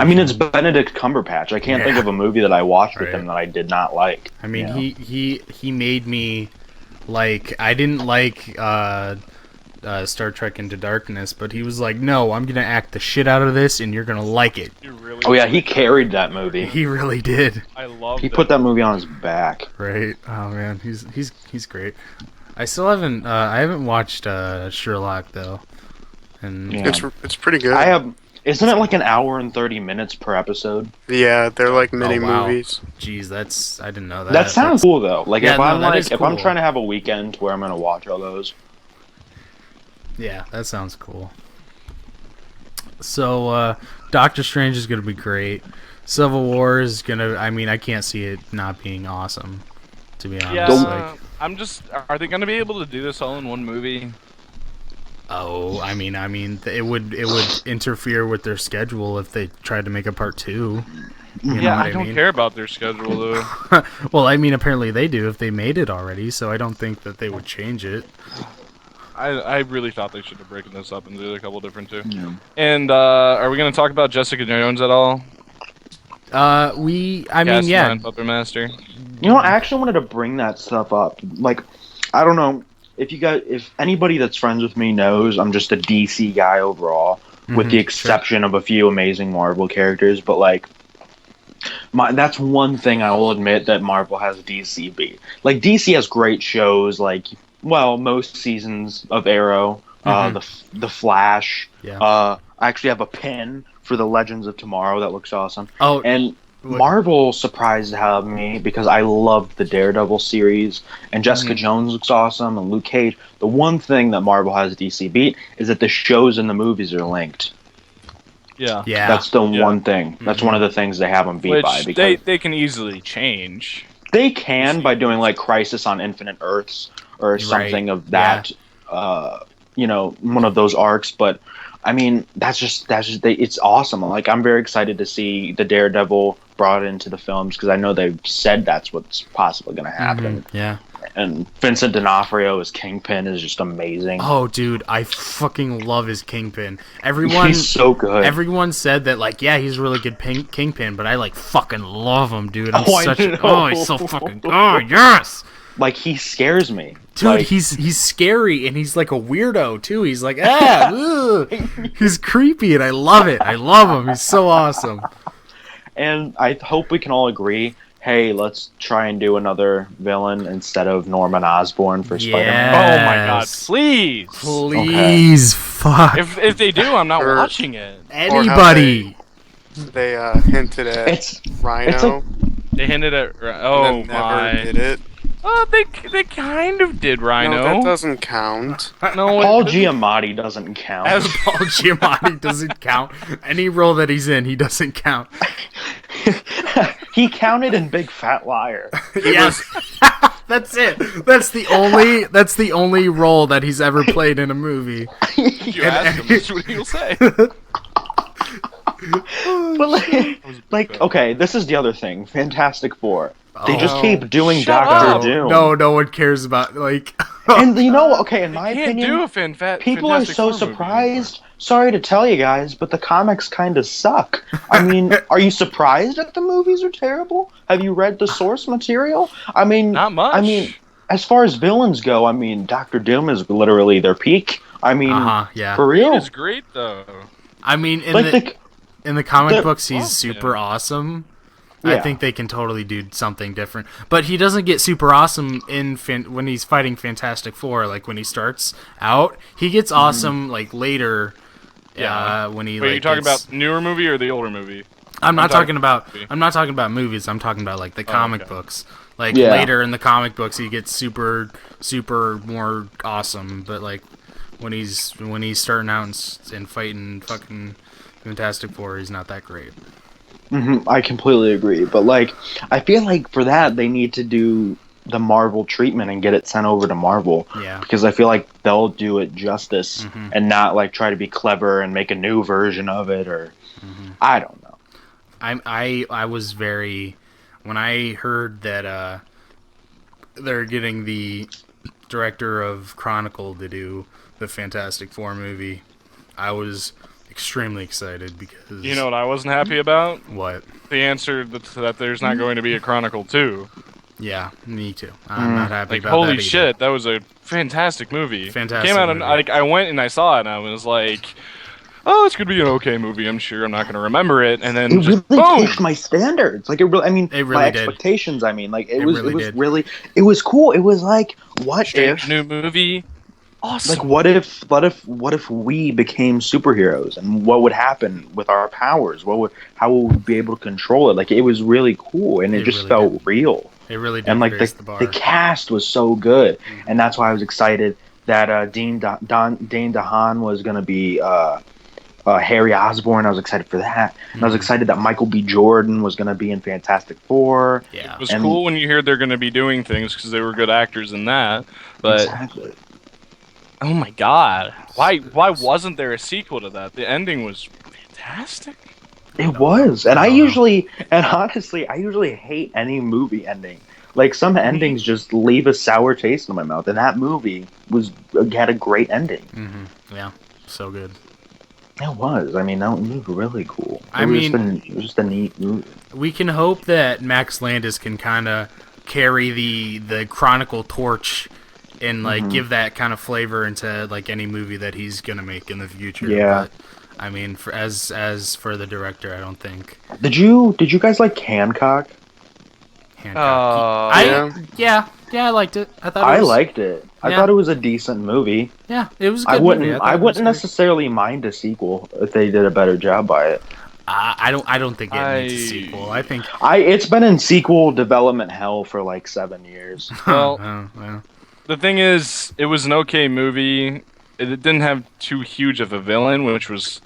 [SPEAKER 3] I mean, it's Benedict Cumberbatch. I can't think
[SPEAKER 1] Yeah.
[SPEAKER 3] of a movie that I watched with
[SPEAKER 1] Right.
[SPEAKER 3] him that I did not like.
[SPEAKER 1] I mean,
[SPEAKER 3] you know?
[SPEAKER 1] he made me like I didn't like Star Trek Into Darkness, but he was like, "No, I'm gonna act the shit out of this, and you're gonna like it."
[SPEAKER 2] You really
[SPEAKER 3] Oh yeah, he carried that movie.
[SPEAKER 1] He really did.
[SPEAKER 2] I love
[SPEAKER 3] He put that movie on his back.
[SPEAKER 1] Right? Oh man, he's great. I still haven't I haven't watched Sherlock though, and
[SPEAKER 3] Yeah.
[SPEAKER 4] It's pretty good.
[SPEAKER 3] I have. Isn't it like an hour and 30 minutes per episode?
[SPEAKER 4] Yeah, they're like mini
[SPEAKER 1] wow.
[SPEAKER 4] movies.
[SPEAKER 1] geez, I didn't know that.
[SPEAKER 3] That sounds cool though. Like
[SPEAKER 1] Yeah,
[SPEAKER 3] if
[SPEAKER 1] no,
[SPEAKER 3] I'm
[SPEAKER 1] that is
[SPEAKER 3] if I'm
[SPEAKER 1] cool.
[SPEAKER 3] trying to have a weekend where I'm gonna watch all those.
[SPEAKER 1] Yeah, that sounds cool. So, Doctor Strange is gonna be great. Civil War is gonna. I mean, I can't see it not being awesome. To be honest,
[SPEAKER 2] Yeah,
[SPEAKER 1] like,
[SPEAKER 2] I'm just. Are they going to be able to do this all in one movie?
[SPEAKER 1] oh, I mean, it would interfere with their schedule if they tried to make a part 2. You know
[SPEAKER 2] Yeah,
[SPEAKER 1] what
[SPEAKER 2] I don't
[SPEAKER 1] mean?
[SPEAKER 2] care about their schedule though.
[SPEAKER 1] Well, I mean, apparently they do if they made it already, so I don't think that they would change it.
[SPEAKER 2] I really thought they should have broken this up into a couple different too.
[SPEAKER 3] Yeah.
[SPEAKER 2] And are we going to talk about Jessica Jones at all?
[SPEAKER 1] I mean, yeah.
[SPEAKER 2] Puppet Master.
[SPEAKER 3] You know, I actually wanted to bring that stuff up. Like, I don't know if anybody that's friends with me knows, I'm just a DC guy overall, with the exception of a few amazing Marvel characters. But like, that's one thing I will admit that Marvel has DC beat. Like, DC has great shows, like, well, most seasons of Arrow, the Flash.
[SPEAKER 1] Yeah.
[SPEAKER 3] I actually have a pin for the Legends of Tomorrow that looks awesome.
[SPEAKER 1] Oh,
[SPEAKER 3] And
[SPEAKER 1] What-
[SPEAKER 3] Marvel surprised me because I loved the Daredevil series, and Jessica Jones looks awesome, and Luke Cage. The one thing that Marvel has DC beat is that the shows and the movies are linked.
[SPEAKER 2] Yeah.
[SPEAKER 1] yeah.
[SPEAKER 3] That's the one thing. That's one of the things they have them beat
[SPEAKER 2] Which
[SPEAKER 3] by, because
[SPEAKER 2] they can easily change.
[SPEAKER 3] they can by doing like Crisis on Infinite Earths or something of that. You know, one of those arcs, but. I mean, it's awesome. Like, I'm very excited to see the Daredevil brought into the films because I know they've said that's what's possibly going to happen.
[SPEAKER 1] Yeah.
[SPEAKER 3] And Vincent D'Onofrio as Kingpin is just amazing.
[SPEAKER 1] Oh, dude, I fucking love his Kingpin. Everyone,
[SPEAKER 3] He's so good.
[SPEAKER 1] everyone said that, like, yeah, he's a really good Kingpin, but I like fucking love him, dude. I'm
[SPEAKER 3] I
[SPEAKER 1] such.
[SPEAKER 3] know.
[SPEAKER 1] Oh, he's so fucking. Oh, yes.
[SPEAKER 3] Like, he scares me.
[SPEAKER 1] Dude,
[SPEAKER 3] Like,
[SPEAKER 1] he's scary and he's like a weirdo too. He's like ugh. He's creepy and I love it. I love him. He's so awesome.
[SPEAKER 3] and I hope we can all agree. Hey, let's try and do another villain instead of Norman Osborn for Spider-Man.
[SPEAKER 2] Oh my god,
[SPEAKER 1] Yes.
[SPEAKER 2] please!
[SPEAKER 1] Please, fuck
[SPEAKER 2] If they do, I'm not
[SPEAKER 4] Or-
[SPEAKER 2] watching it.
[SPEAKER 1] anybody.
[SPEAKER 4] They hinted at
[SPEAKER 3] It's
[SPEAKER 4] Rhino,
[SPEAKER 3] it's like-
[SPEAKER 2] They hinted at.
[SPEAKER 4] and
[SPEAKER 2] Oh
[SPEAKER 4] then never
[SPEAKER 2] my!
[SPEAKER 4] did it.
[SPEAKER 2] Oh, they kind of did Rhino.
[SPEAKER 4] No, that doesn't count.
[SPEAKER 2] No,
[SPEAKER 3] Paul
[SPEAKER 2] it didn't.
[SPEAKER 3] Giamatti doesn't count.
[SPEAKER 1] As Paul Giamatti doesn't count. Any role that he's in, he doesn't count.
[SPEAKER 3] He counted in Big Fat Liar.
[SPEAKER 1] Yes. That's it. That's the only role that he's ever played in a movie.
[SPEAKER 2] If you ask him, that's what he'll say.
[SPEAKER 3] But like, okay, this is the other thing. Fantastic Four. They just
[SPEAKER 1] Oh.
[SPEAKER 3] keep doing
[SPEAKER 2] Shut
[SPEAKER 3] Doctor
[SPEAKER 2] up.
[SPEAKER 3] Doom.
[SPEAKER 1] No one cares about like.
[SPEAKER 3] And you know, okay, in my
[SPEAKER 2] Can't
[SPEAKER 3] opinion,
[SPEAKER 2] do a Fantastic
[SPEAKER 3] people are so
[SPEAKER 2] Four movie.
[SPEAKER 3] surprised. Sorry to tell you guys, but the comics kind of suck. I mean, are you surprised that the movies are terrible? Have you read the source material? I mean,
[SPEAKER 2] Not much.
[SPEAKER 3] I mean, as far as villains go, I mean, Doctor Doom is literally their peak. I mean,
[SPEAKER 1] Yeah.
[SPEAKER 3] for
[SPEAKER 2] It
[SPEAKER 3] real.
[SPEAKER 2] is great though.
[SPEAKER 1] I mean, in
[SPEAKER 3] Like
[SPEAKER 1] the comic
[SPEAKER 3] the-
[SPEAKER 1] books, he's
[SPEAKER 2] Oh,
[SPEAKER 1] super
[SPEAKER 2] yeah.
[SPEAKER 1] awesome. I
[SPEAKER 3] Yeah.
[SPEAKER 1] think they can totally do something different. But he doesn't get super awesome when he's fighting Fantastic Four. Like when he starts out, he gets awesome like later.
[SPEAKER 2] Yeah.
[SPEAKER 1] When he
[SPEAKER 2] Wait,
[SPEAKER 1] like
[SPEAKER 2] you talking
[SPEAKER 1] gets-
[SPEAKER 2] about newer movie or the older movie?
[SPEAKER 1] I'm not
[SPEAKER 2] talking
[SPEAKER 1] talking about.
[SPEAKER 2] movie.
[SPEAKER 1] I'm not talking about movies. I'm talking about like the comic
[SPEAKER 2] okay.
[SPEAKER 1] books. Like
[SPEAKER 3] Yeah.
[SPEAKER 1] later in the comic books, he gets super more awesome. But like when he's starting out and fighting fucking Fantastic Four, he's not that great.
[SPEAKER 3] I completely agree, but like, I feel like for that they need to do the Marvel treatment and get it sent over to Marvel.
[SPEAKER 1] Yeah.
[SPEAKER 3] Because I feel like they'll do it justice
[SPEAKER 1] Mhm.
[SPEAKER 3] and not like try to be clever and make a new version of it or I don't know.
[SPEAKER 1] I was very when I heard that they're getting the director of Chronicle to do the Fantastic Four movie. I was extremely excited because
[SPEAKER 2] You know what I wasn't happy about?
[SPEAKER 1] what?
[SPEAKER 2] The answer that there's not going to be a Chronicle 2.
[SPEAKER 1] Yeah, me too. I'm not happy
[SPEAKER 2] Like,
[SPEAKER 1] about
[SPEAKER 2] holy
[SPEAKER 1] that either.
[SPEAKER 2] shit, that was a fantastic movie.
[SPEAKER 1] Fantastic
[SPEAKER 2] Came out and
[SPEAKER 1] movie.
[SPEAKER 2] like I went and I saw it and I was like, oh, it's gonna be an okay movie. I'm sure I'm not gonna remember it. And then
[SPEAKER 3] It
[SPEAKER 2] just
[SPEAKER 3] really
[SPEAKER 2] boom.
[SPEAKER 3] pushed my standards. Like it really, I mean,
[SPEAKER 1] It
[SPEAKER 3] my
[SPEAKER 1] really did.
[SPEAKER 3] expectations. I mean, like
[SPEAKER 1] It
[SPEAKER 3] it was
[SPEAKER 1] really did.
[SPEAKER 3] really, it was cool. It was like, what
[SPEAKER 2] Strange
[SPEAKER 3] if,
[SPEAKER 2] new movie. Awesome.
[SPEAKER 3] like, what if we became superheroes, and what would happen with our powers? How would we be able to control it? Like, it was really cool, and it
[SPEAKER 1] It
[SPEAKER 3] just
[SPEAKER 1] really
[SPEAKER 3] felt real.
[SPEAKER 1] It really did
[SPEAKER 3] And like
[SPEAKER 1] raise the bar.
[SPEAKER 3] the cast was so good, and that's why I was excited that Dane DeHaan was gonna be Harry Osborn. I was excited for that, and I was excited that Michael B. Jordan was gonna be in Fantastic Four.
[SPEAKER 1] yeah.
[SPEAKER 2] It was
[SPEAKER 3] and-
[SPEAKER 2] cool when you hear they're gonna be doing things because they were good actors in that. But
[SPEAKER 3] Exactly.
[SPEAKER 2] oh my god, why wasn't there a sequel to that? The ending was fantastic.
[SPEAKER 3] It was, and
[SPEAKER 1] I don't know.
[SPEAKER 3] honestly, I usually hate any movie ending. Like some endings just leave a sour taste in my mouth, and that movie had a great ending.
[SPEAKER 1] Yeah. So good.
[SPEAKER 3] It was. I mean, that was really cool.
[SPEAKER 1] I mean-
[SPEAKER 3] it was just a neat movie.
[SPEAKER 1] We can hope that Max Landis can kind of carry the Chronicle torch and like give that kind of flavor into like any movie that he's gonna make in the future.
[SPEAKER 3] Yeah.
[SPEAKER 1] But, I mean, for as for the director, I don't think
[SPEAKER 3] Did you guys like Hancock?
[SPEAKER 1] Hancock.
[SPEAKER 4] yeah.
[SPEAKER 1] I liked it. I thought
[SPEAKER 3] I liked it. I
[SPEAKER 1] Yeah.
[SPEAKER 3] thought it was a decent movie.
[SPEAKER 1] Yeah, it was. A good
[SPEAKER 3] I wouldn't.
[SPEAKER 1] movie.
[SPEAKER 3] I
[SPEAKER 1] thought it was
[SPEAKER 3] wouldn't
[SPEAKER 1] good.
[SPEAKER 3] necessarily mind a sequel if they did a better job by it.
[SPEAKER 1] I don't think it needs a
[SPEAKER 2] I-
[SPEAKER 1] sequel. I think.
[SPEAKER 3] It's been in sequel development hell for like 7 years.
[SPEAKER 2] Well,
[SPEAKER 1] well,
[SPEAKER 2] the thing is, it was an okay movie. It didn't have too huge of a villain, which was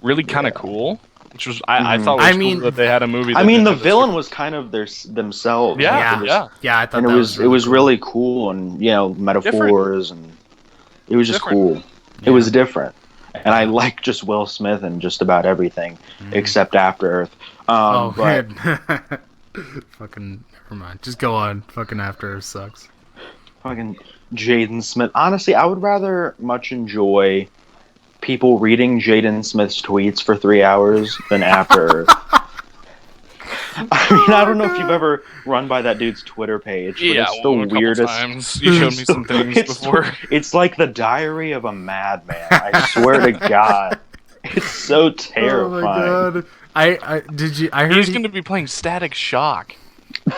[SPEAKER 2] really kind of cool. Which was I thought was
[SPEAKER 1] I
[SPEAKER 2] cool
[SPEAKER 1] mean-
[SPEAKER 2] that they had a movie.
[SPEAKER 3] I
[SPEAKER 2] that
[SPEAKER 3] mean,
[SPEAKER 2] didn't
[SPEAKER 3] the
[SPEAKER 2] have a
[SPEAKER 3] villain was kind of themselves.
[SPEAKER 2] Yeah,
[SPEAKER 1] yeah,
[SPEAKER 3] It was-
[SPEAKER 2] yeah.
[SPEAKER 1] yeah. I thought
[SPEAKER 3] And
[SPEAKER 1] that
[SPEAKER 3] it was
[SPEAKER 1] cool.
[SPEAKER 3] really cool, and metaphors, and it was just
[SPEAKER 2] Different.
[SPEAKER 3] cool. It was different, and I like just Will Smith and just about everything except After Earth.
[SPEAKER 1] Oh
[SPEAKER 3] But
[SPEAKER 1] man. Fucking never mind. Just go on. Fucking After Earth sucks.
[SPEAKER 3] fucking Jaden Smith. Honestly, I would rather much enjoy people reading Jaden Smith's tweets for 3 hours than After Earth. I mean, I don't know if you've ever run by that dude's Twitter page, but
[SPEAKER 2] Yeah,
[SPEAKER 3] it's the
[SPEAKER 2] well, a couple
[SPEAKER 3] weirdest.
[SPEAKER 2] times. You showed me some things
[SPEAKER 3] it's,
[SPEAKER 2] before.
[SPEAKER 3] It's like the diary of a madman. I swear to God, it's so terrifying.
[SPEAKER 1] Oh my god! I heard
[SPEAKER 2] He's going to be playing Static Shock.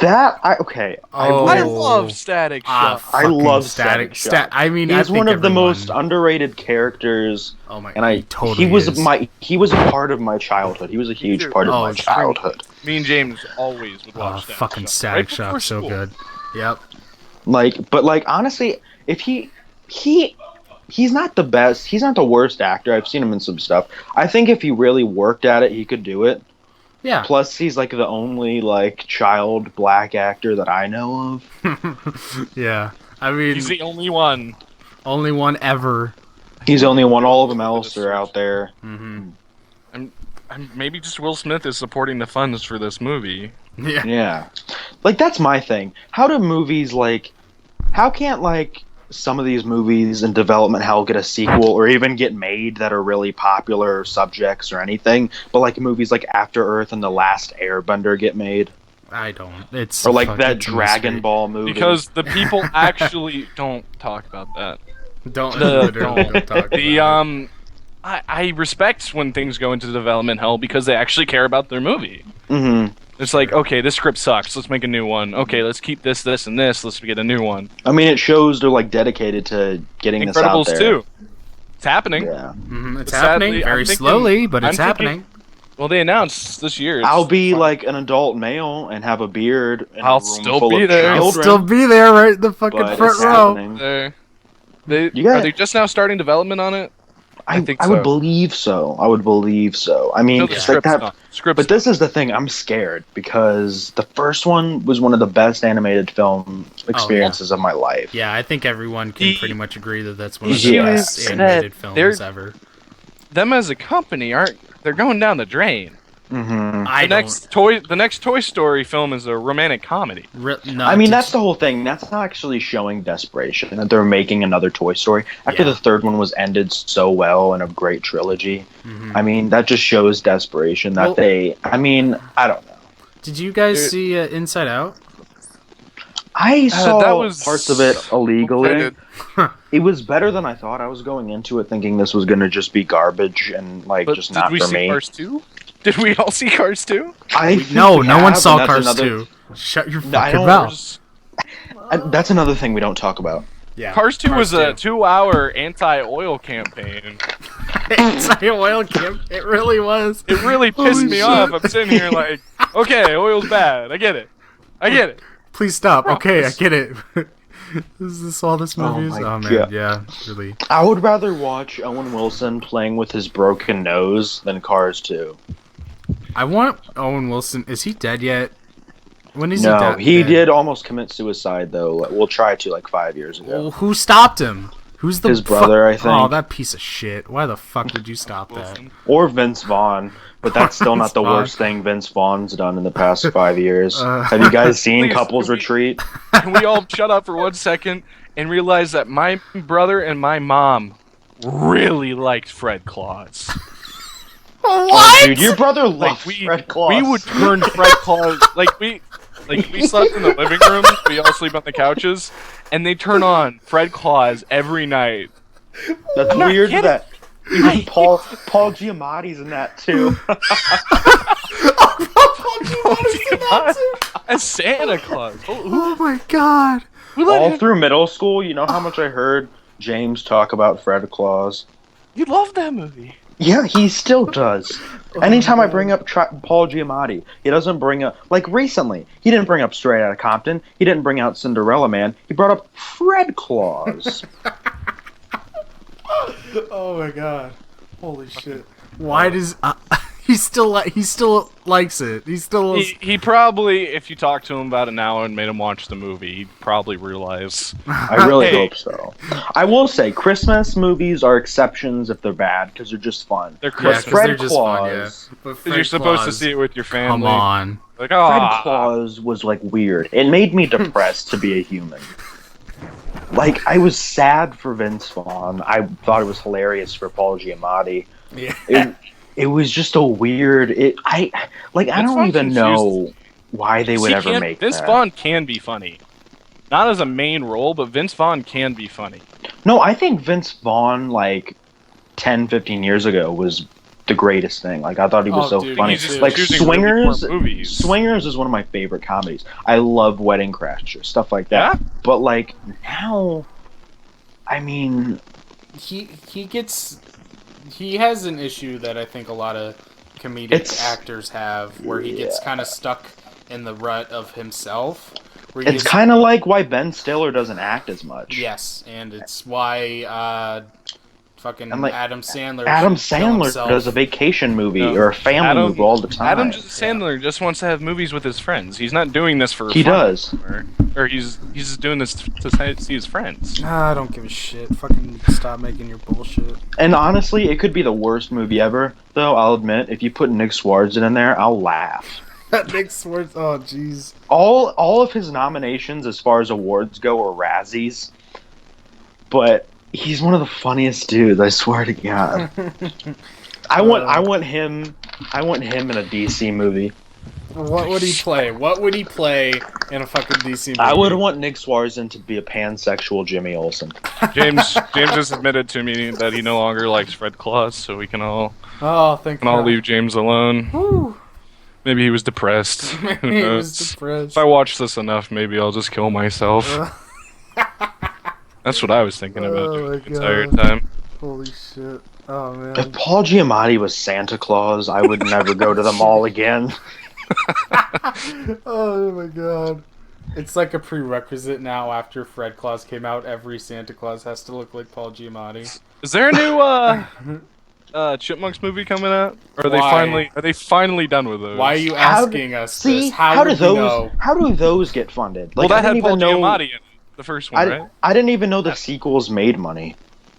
[SPEAKER 3] Okay.
[SPEAKER 1] Oh.
[SPEAKER 2] I love Static Shock.
[SPEAKER 3] I
[SPEAKER 1] fucking
[SPEAKER 3] love Static Shock.
[SPEAKER 1] I mean, I
[SPEAKER 3] He's
[SPEAKER 1] think
[SPEAKER 3] one of the
[SPEAKER 1] everyone-
[SPEAKER 3] most underrated characters,
[SPEAKER 1] Oh my!
[SPEAKER 3] and
[SPEAKER 1] he totally
[SPEAKER 3] he was
[SPEAKER 1] is.
[SPEAKER 3] he was a part of my childhood. He was a huge
[SPEAKER 2] too.
[SPEAKER 3] part of
[SPEAKER 1] Oh,
[SPEAKER 3] my
[SPEAKER 1] it's true.
[SPEAKER 3] childhood.
[SPEAKER 2] Me and James always would
[SPEAKER 1] Oh,
[SPEAKER 2] watch Static
[SPEAKER 1] fucking
[SPEAKER 2] Shock.
[SPEAKER 1] Static
[SPEAKER 2] Right before
[SPEAKER 1] Shock, so
[SPEAKER 2] school.
[SPEAKER 1] good. Yep.
[SPEAKER 3] But honestly, if he's not the best, he's not the worst actor. I've seen him in some stuff. I think if he really worked at it, he could do it.
[SPEAKER 1] Yeah.
[SPEAKER 3] Plus, he's like the only like child black actor that I know of.
[SPEAKER 1] Yeah. I mean,
[SPEAKER 2] He's the only one.
[SPEAKER 1] only one ever.
[SPEAKER 3] He's the only one. All of them else are out there.
[SPEAKER 1] Hmm.
[SPEAKER 2] Maybe just Will Smith is supporting the funds for this movie.
[SPEAKER 1] Yeah.
[SPEAKER 3] Yeah, like that's my thing. How do movies how can't some of these movies in development hell get a sequel or even get made that are really popular subjects or anything? But like movies like After Earth and The Last Airbender get made,
[SPEAKER 1] I don't. It's
[SPEAKER 3] or like
[SPEAKER 1] fucking-
[SPEAKER 3] that
[SPEAKER 1] it's a
[SPEAKER 3] Dragon
[SPEAKER 1] mystery.
[SPEAKER 3] Ball movie.
[SPEAKER 2] Because the people actually don't talk about that.
[SPEAKER 1] Don't
[SPEAKER 2] The-
[SPEAKER 1] literally don't talk
[SPEAKER 2] The
[SPEAKER 1] about it.
[SPEAKER 2] I respect when things go into development hell because they actually care about their movie.
[SPEAKER 3] Mhm.
[SPEAKER 2] It's like, okay, this script sucks. Let's make a new one. Okay, let's keep this, and this. Let's get a new one.
[SPEAKER 3] I mean, it shows they're like dedicated to getting this out
[SPEAKER 2] Incredibles
[SPEAKER 3] there.
[SPEAKER 2] 2. It's happening.
[SPEAKER 3] Yeah.
[SPEAKER 1] It's
[SPEAKER 2] Sadly,
[SPEAKER 1] happening very
[SPEAKER 2] I'm thinking-
[SPEAKER 1] slowly, but it's
[SPEAKER 2] I'm thinking-
[SPEAKER 1] happening.
[SPEAKER 2] Well, they announced this year.
[SPEAKER 3] I'll be like an adult male and have a beard. And
[SPEAKER 2] I'll
[SPEAKER 3] a room
[SPEAKER 2] still
[SPEAKER 3] full
[SPEAKER 2] be
[SPEAKER 3] of
[SPEAKER 2] there.
[SPEAKER 1] I'll
[SPEAKER 3] children,
[SPEAKER 1] still be there, right in the fucking
[SPEAKER 3] but
[SPEAKER 1] front
[SPEAKER 3] it's
[SPEAKER 1] row.
[SPEAKER 3] happening.
[SPEAKER 2] They
[SPEAKER 3] You got-
[SPEAKER 2] are they just now starting development on it? I think
[SPEAKER 3] I would
[SPEAKER 2] so.
[SPEAKER 3] believe so. I would believe so. I mean,
[SPEAKER 2] No, the
[SPEAKER 3] like
[SPEAKER 2] script's
[SPEAKER 3] that.
[SPEAKER 2] not. Script's
[SPEAKER 3] But this is the thing. I'm scared because the first one was one of the best animated film experiences of my life.
[SPEAKER 1] Yeah, I think everyone can
[SPEAKER 2] The
[SPEAKER 1] pretty much agree that that's one of the
[SPEAKER 3] issues
[SPEAKER 1] best
[SPEAKER 2] that
[SPEAKER 1] animated
[SPEAKER 2] they're-
[SPEAKER 1] films ever.
[SPEAKER 2] them as a company they're going down the drain.
[SPEAKER 3] Hmm
[SPEAKER 1] I
[SPEAKER 2] The next Toy Story film is a romantic comedy.
[SPEAKER 1] no,
[SPEAKER 3] I mean, that's the whole thing. That's not actually showing desperation that they're making another Toy Story after
[SPEAKER 1] Yeah.
[SPEAKER 3] the third one was ended so well in a great trilogy.
[SPEAKER 1] Mhm.
[SPEAKER 3] I mean, that just shows desperation that
[SPEAKER 1] Well-
[SPEAKER 3] I mean, I don't know.
[SPEAKER 1] Did you guys
[SPEAKER 2] Dude.
[SPEAKER 1] see Inside Out?
[SPEAKER 3] I saw
[SPEAKER 2] that was-
[SPEAKER 3] parts of it
[SPEAKER 4] I
[SPEAKER 3] illegally.
[SPEAKER 4] did.
[SPEAKER 3] It was better than I thought. I was going into it thinking this was going to just be garbage and
[SPEAKER 2] But
[SPEAKER 3] just
[SPEAKER 2] did
[SPEAKER 3] not
[SPEAKER 2] we
[SPEAKER 3] for
[SPEAKER 2] see
[SPEAKER 3] me.
[SPEAKER 2] Cars 2? Did we all see Cars 2?
[SPEAKER 3] I think
[SPEAKER 1] No,
[SPEAKER 3] we
[SPEAKER 1] no one
[SPEAKER 3] have,
[SPEAKER 1] saw
[SPEAKER 3] and that's
[SPEAKER 1] Cars
[SPEAKER 3] another-
[SPEAKER 1] 2. Shut your
[SPEAKER 3] No, I
[SPEAKER 1] fucking
[SPEAKER 3] don't-
[SPEAKER 1] mouth.
[SPEAKER 3] That's another thing we don't talk about.
[SPEAKER 1] Yeah.
[SPEAKER 2] Cars 2 was a
[SPEAKER 1] 2.
[SPEAKER 2] 2-hour anti-oil campaign.
[SPEAKER 1] Anti-oil camp. It really was.
[SPEAKER 2] It really pissed
[SPEAKER 1] Holy
[SPEAKER 2] me
[SPEAKER 1] shit.
[SPEAKER 2] off. I'm sitting here like, okay, oil's bad. I get it.
[SPEAKER 1] Please stop. Okay, I get it. Is this all this movie is?
[SPEAKER 3] my
[SPEAKER 1] Oh man,
[SPEAKER 3] God.
[SPEAKER 1] yeah, really.
[SPEAKER 3] I would rather watch Owen Wilson playing with his broken nose than Cars 2.
[SPEAKER 1] I want Owen Wilson. Is he dead yet? When is
[SPEAKER 3] No,
[SPEAKER 1] he
[SPEAKER 3] he
[SPEAKER 1] dead?
[SPEAKER 3] did almost commit suicide though. We'll try to 5 years ago.
[SPEAKER 1] Well, who stopped him? Who's the
[SPEAKER 3] His brother, I
[SPEAKER 1] Oh,
[SPEAKER 3] think.
[SPEAKER 1] that piece of shit. Why the fuck would you stop that?
[SPEAKER 2] Wilson.
[SPEAKER 3] Or Vince Vaughn, but that's still not the
[SPEAKER 1] Vaughn.
[SPEAKER 3] worst thing Vince Vaughn's done in the past 5 years.
[SPEAKER 1] Uh,
[SPEAKER 3] Have you guys seen
[SPEAKER 2] Please,
[SPEAKER 3] Couples
[SPEAKER 2] can we-
[SPEAKER 3] Retreat?
[SPEAKER 2] Can we all shut up for 1 second and realize that my brother and my mom really liked Fred Claus?
[SPEAKER 3] Oh, dude, your brother loves
[SPEAKER 2] we
[SPEAKER 3] Fred Claus.
[SPEAKER 2] we would turn Fred Claus we slept in the living room. We all sleep on the couches, and they turn on Fred Claus every night.
[SPEAKER 3] That's
[SPEAKER 2] not
[SPEAKER 3] weird
[SPEAKER 2] kidding.
[SPEAKER 3] that even Paul Giamatti's in that too.
[SPEAKER 2] As Santa Claus.
[SPEAKER 1] Oh my god.
[SPEAKER 2] Who let
[SPEAKER 3] All
[SPEAKER 2] him-
[SPEAKER 3] through middle school, you know how much I heard James talk about Fred Claus?
[SPEAKER 2] You love that movie.
[SPEAKER 3] Yeah, he still does. Anytime I bring up Paul Giamatti, he doesn't bring up, recently, he didn't bring up Straight Outta Compton, he didn't bring out Cinderella Man, he brought up Fred Claus.
[SPEAKER 1] Oh my god. Holy shit. Why does he still likes it? He still
[SPEAKER 2] He probably, if you talked to him about it now and made him watch the movie, he'd probably realize.
[SPEAKER 3] I really
[SPEAKER 2] Hey.
[SPEAKER 3] hope so. I will say, Christmas movies are exceptions if they're bad, because they're just fun.
[SPEAKER 2] They're
[SPEAKER 1] Yeah,
[SPEAKER 2] Christmas.
[SPEAKER 1] 'cause
[SPEAKER 3] Fred
[SPEAKER 1] they're just fun, yeah.
[SPEAKER 3] Claus.
[SPEAKER 1] But
[SPEAKER 2] Because you're supposed to see it with your family.
[SPEAKER 1] Come on.
[SPEAKER 2] Like,
[SPEAKER 3] Fred
[SPEAKER 2] ah.
[SPEAKER 3] Claus was weird. It made me depressed to be a human. Like, I was sad for Vince Vaughn. I thought it was hilarious for Paul Giamatti.
[SPEAKER 1] Yeah.
[SPEAKER 3] It was just a weird. I
[SPEAKER 2] Vince
[SPEAKER 3] don't
[SPEAKER 2] Vaughn
[SPEAKER 3] even
[SPEAKER 2] confuses
[SPEAKER 3] know why they would ever make
[SPEAKER 2] Vince
[SPEAKER 3] that.
[SPEAKER 2] Vaughn can be funny. Not as a main role, but Vince Vaughn can be funny.
[SPEAKER 3] No, I think Vince Vaughn, like 10, 15 years ago, was the greatest thing. Like, I thought he was
[SPEAKER 1] Oh,
[SPEAKER 3] so
[SPEAKER 1] dude,
[SPEAKER 3] funny.
[SPEAKER 2] he's just
[SPEAKER 3] Like
[SPEAKER 2] choosing really
[SPEAKER 3] Swingers,
[SPEAKER 2] poor movies.
[SPEAKER 3] Swingers is one of my favorite comedies. I love Wedding Crashers, stuff like that.
[SPEAKER 2] Yeah?
[SPEAKER 3] But like now, I mean,
[SPEAKER 1] He has an issue that I think a lot of comedic actors have, where he gets kind of stuck in the rut of himself. Where he
[SPEAKER 3] it's kind of like why Ben Stiller doesn't act as much.
[SPEAKER 1] yes, and it's why fucking
[SPEAKER 3] And, like,
[SPEAKER 1] Adam Sandler.
[SPEAKER 3] Adam
[SPEAKER 1] should kill
[SPEAKER 3] Sandler
[SPEAKER 1] himself.
[SPEAKER 3] does a vacation movie
[SPEAKER 1] No.
[SPEAKER 3] or a family movie all the time.
[SPEAKER 2] Adam Sandler just wants to have movies with his friends. He's not doing this for
[SPEAKER 3] He
[SPEAKER 2] fun
[SPEAKER 3] does.
[SPEAKER 2] or he's just doing this to see his friends.
[SPEAKER 1] I don't give a shit. Fucking stop making your bullshit.
[SPEAKER 3] And honestly, it could be the worst movie ever. Though I'll admit, if you put Nick Swartzen in there, I'll laugh.
[SPEAKER 1] Nick Swartz. Oh, jeez.
[SPEAKER 3] All of his nominations as far as awards go are Razzies, but he's one of the funniest dudes. I swear to God. I want him in a DC movie.
[SPEAKER 1] What would he play? What would he play in a fucking DC movie?
[SPEAKER 3] I would want Nick Swartzen to be a pansexual Jimmy Olsen.
[SPEAKER 2] James has admitted to me that he no longer likes Red Claws, so we can all
[SPEAKER 1] thank God.
[SPEAKER 2] leave James alone.
[SPEAKER 1] Whew.
[SPEAKER 2] Maybe he was depressed. Who
[SPEAKER 1] He
[SPEAKER 2] knows?
[SPEAKER 1] was depressed.
[SPEAKER 2] If I watch this enough, maybe I'll just kill myself. That's what I was thinking about
[SPEAKER 1] Oh
[SPEAKER 2] doing
[SPEAKER 1] my
[SPEAKER 2] the entire
[SPEAKER 1] God.
[SPEAKER 2] time.
[SPEAKER 1] Holy shit. Oh, man.
[SPEAKER 3] If Paul Giamatti was Santa Claus, I would never go to the mall again.
[SPEAKER 1] Oh, my God. It's like a prerequisite now after Fred Claus came out. Every Santa Claus has to look like Paul Giamatti.
[SPEAKER 2] Is there a new Chipmunks movie coming out? Or are they finally done with those?
[SPEAKER 1] Why are you
[SPEAKER 3] How
[SPEAKER 1] asking us
[SPEAKER 3] See,
[SPEAKER 1] this? How
[SPEAKER 3] do
[SPEAKER 1] would we know?
[SPEAKER 3] those get funded?
[SPEAKER 2] Well,
[SPEAKER 3] Like,
[SPEAKER 2] that
[SPEAKER 3] I
[SPEAKER 2] had
[SPEAKER 3] didn't
[SPEAKER 2] Paul
[SPEAKER 3] even know.
[SPEAKER 2] Giamatti in it, the first one, right?
[SPEAKER 3] I didn't even know the sequels made money.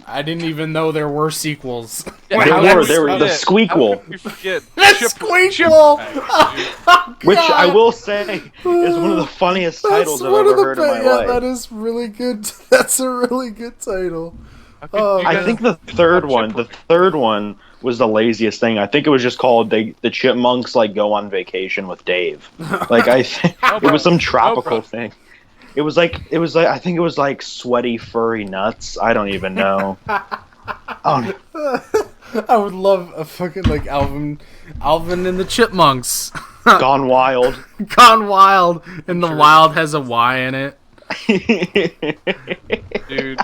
[SPEAKER 1] I didn't even know there were sequels.
[SPEAKER 2] Yeah,
[SPEAKER 3] There
[SPEAKER 2] how
[SPEAKER 3] were-
[SPEAKER 2] could we
[SPEAKER 3] there were the
[SPEAKER 2] forget?
[SPEAKER 3] Squeakquel.
[SPEAKER 2] How could we forget
[SPEAKER 1] The
[SPEAKER 2] Chip-
[SPEAKER 1] Squeakquel!
[SPEAKER 2] Chipmunks?
[SPEAKER 3] Which I will say is one of the funniest titles I've ever heard in my life.
[SPEAKER 1] That is really good. That's a really good title.
[SPEAKER 2] How could
[SPEAKER 1] Oh,
[SPEAKER 2] you
[SPEAKER 3] I
[SPEAKER 2] guys
[SPEAKER 3] think the third one was the laziest thing. I think it was just called the Chipmunks like go on vacation with Dave. Like I think it was some tropical thing. It was like I think it was like sweaty furry nuts. I don't even know.
[SPEAKER 1] I would love a fucking like Alvin and the Chipmunks.
[SPEAKER 3] Gone wild.
[SPEAKER 1] Gone Wild, and the wild has a Y in it.
[SPEAKER 2] Dude,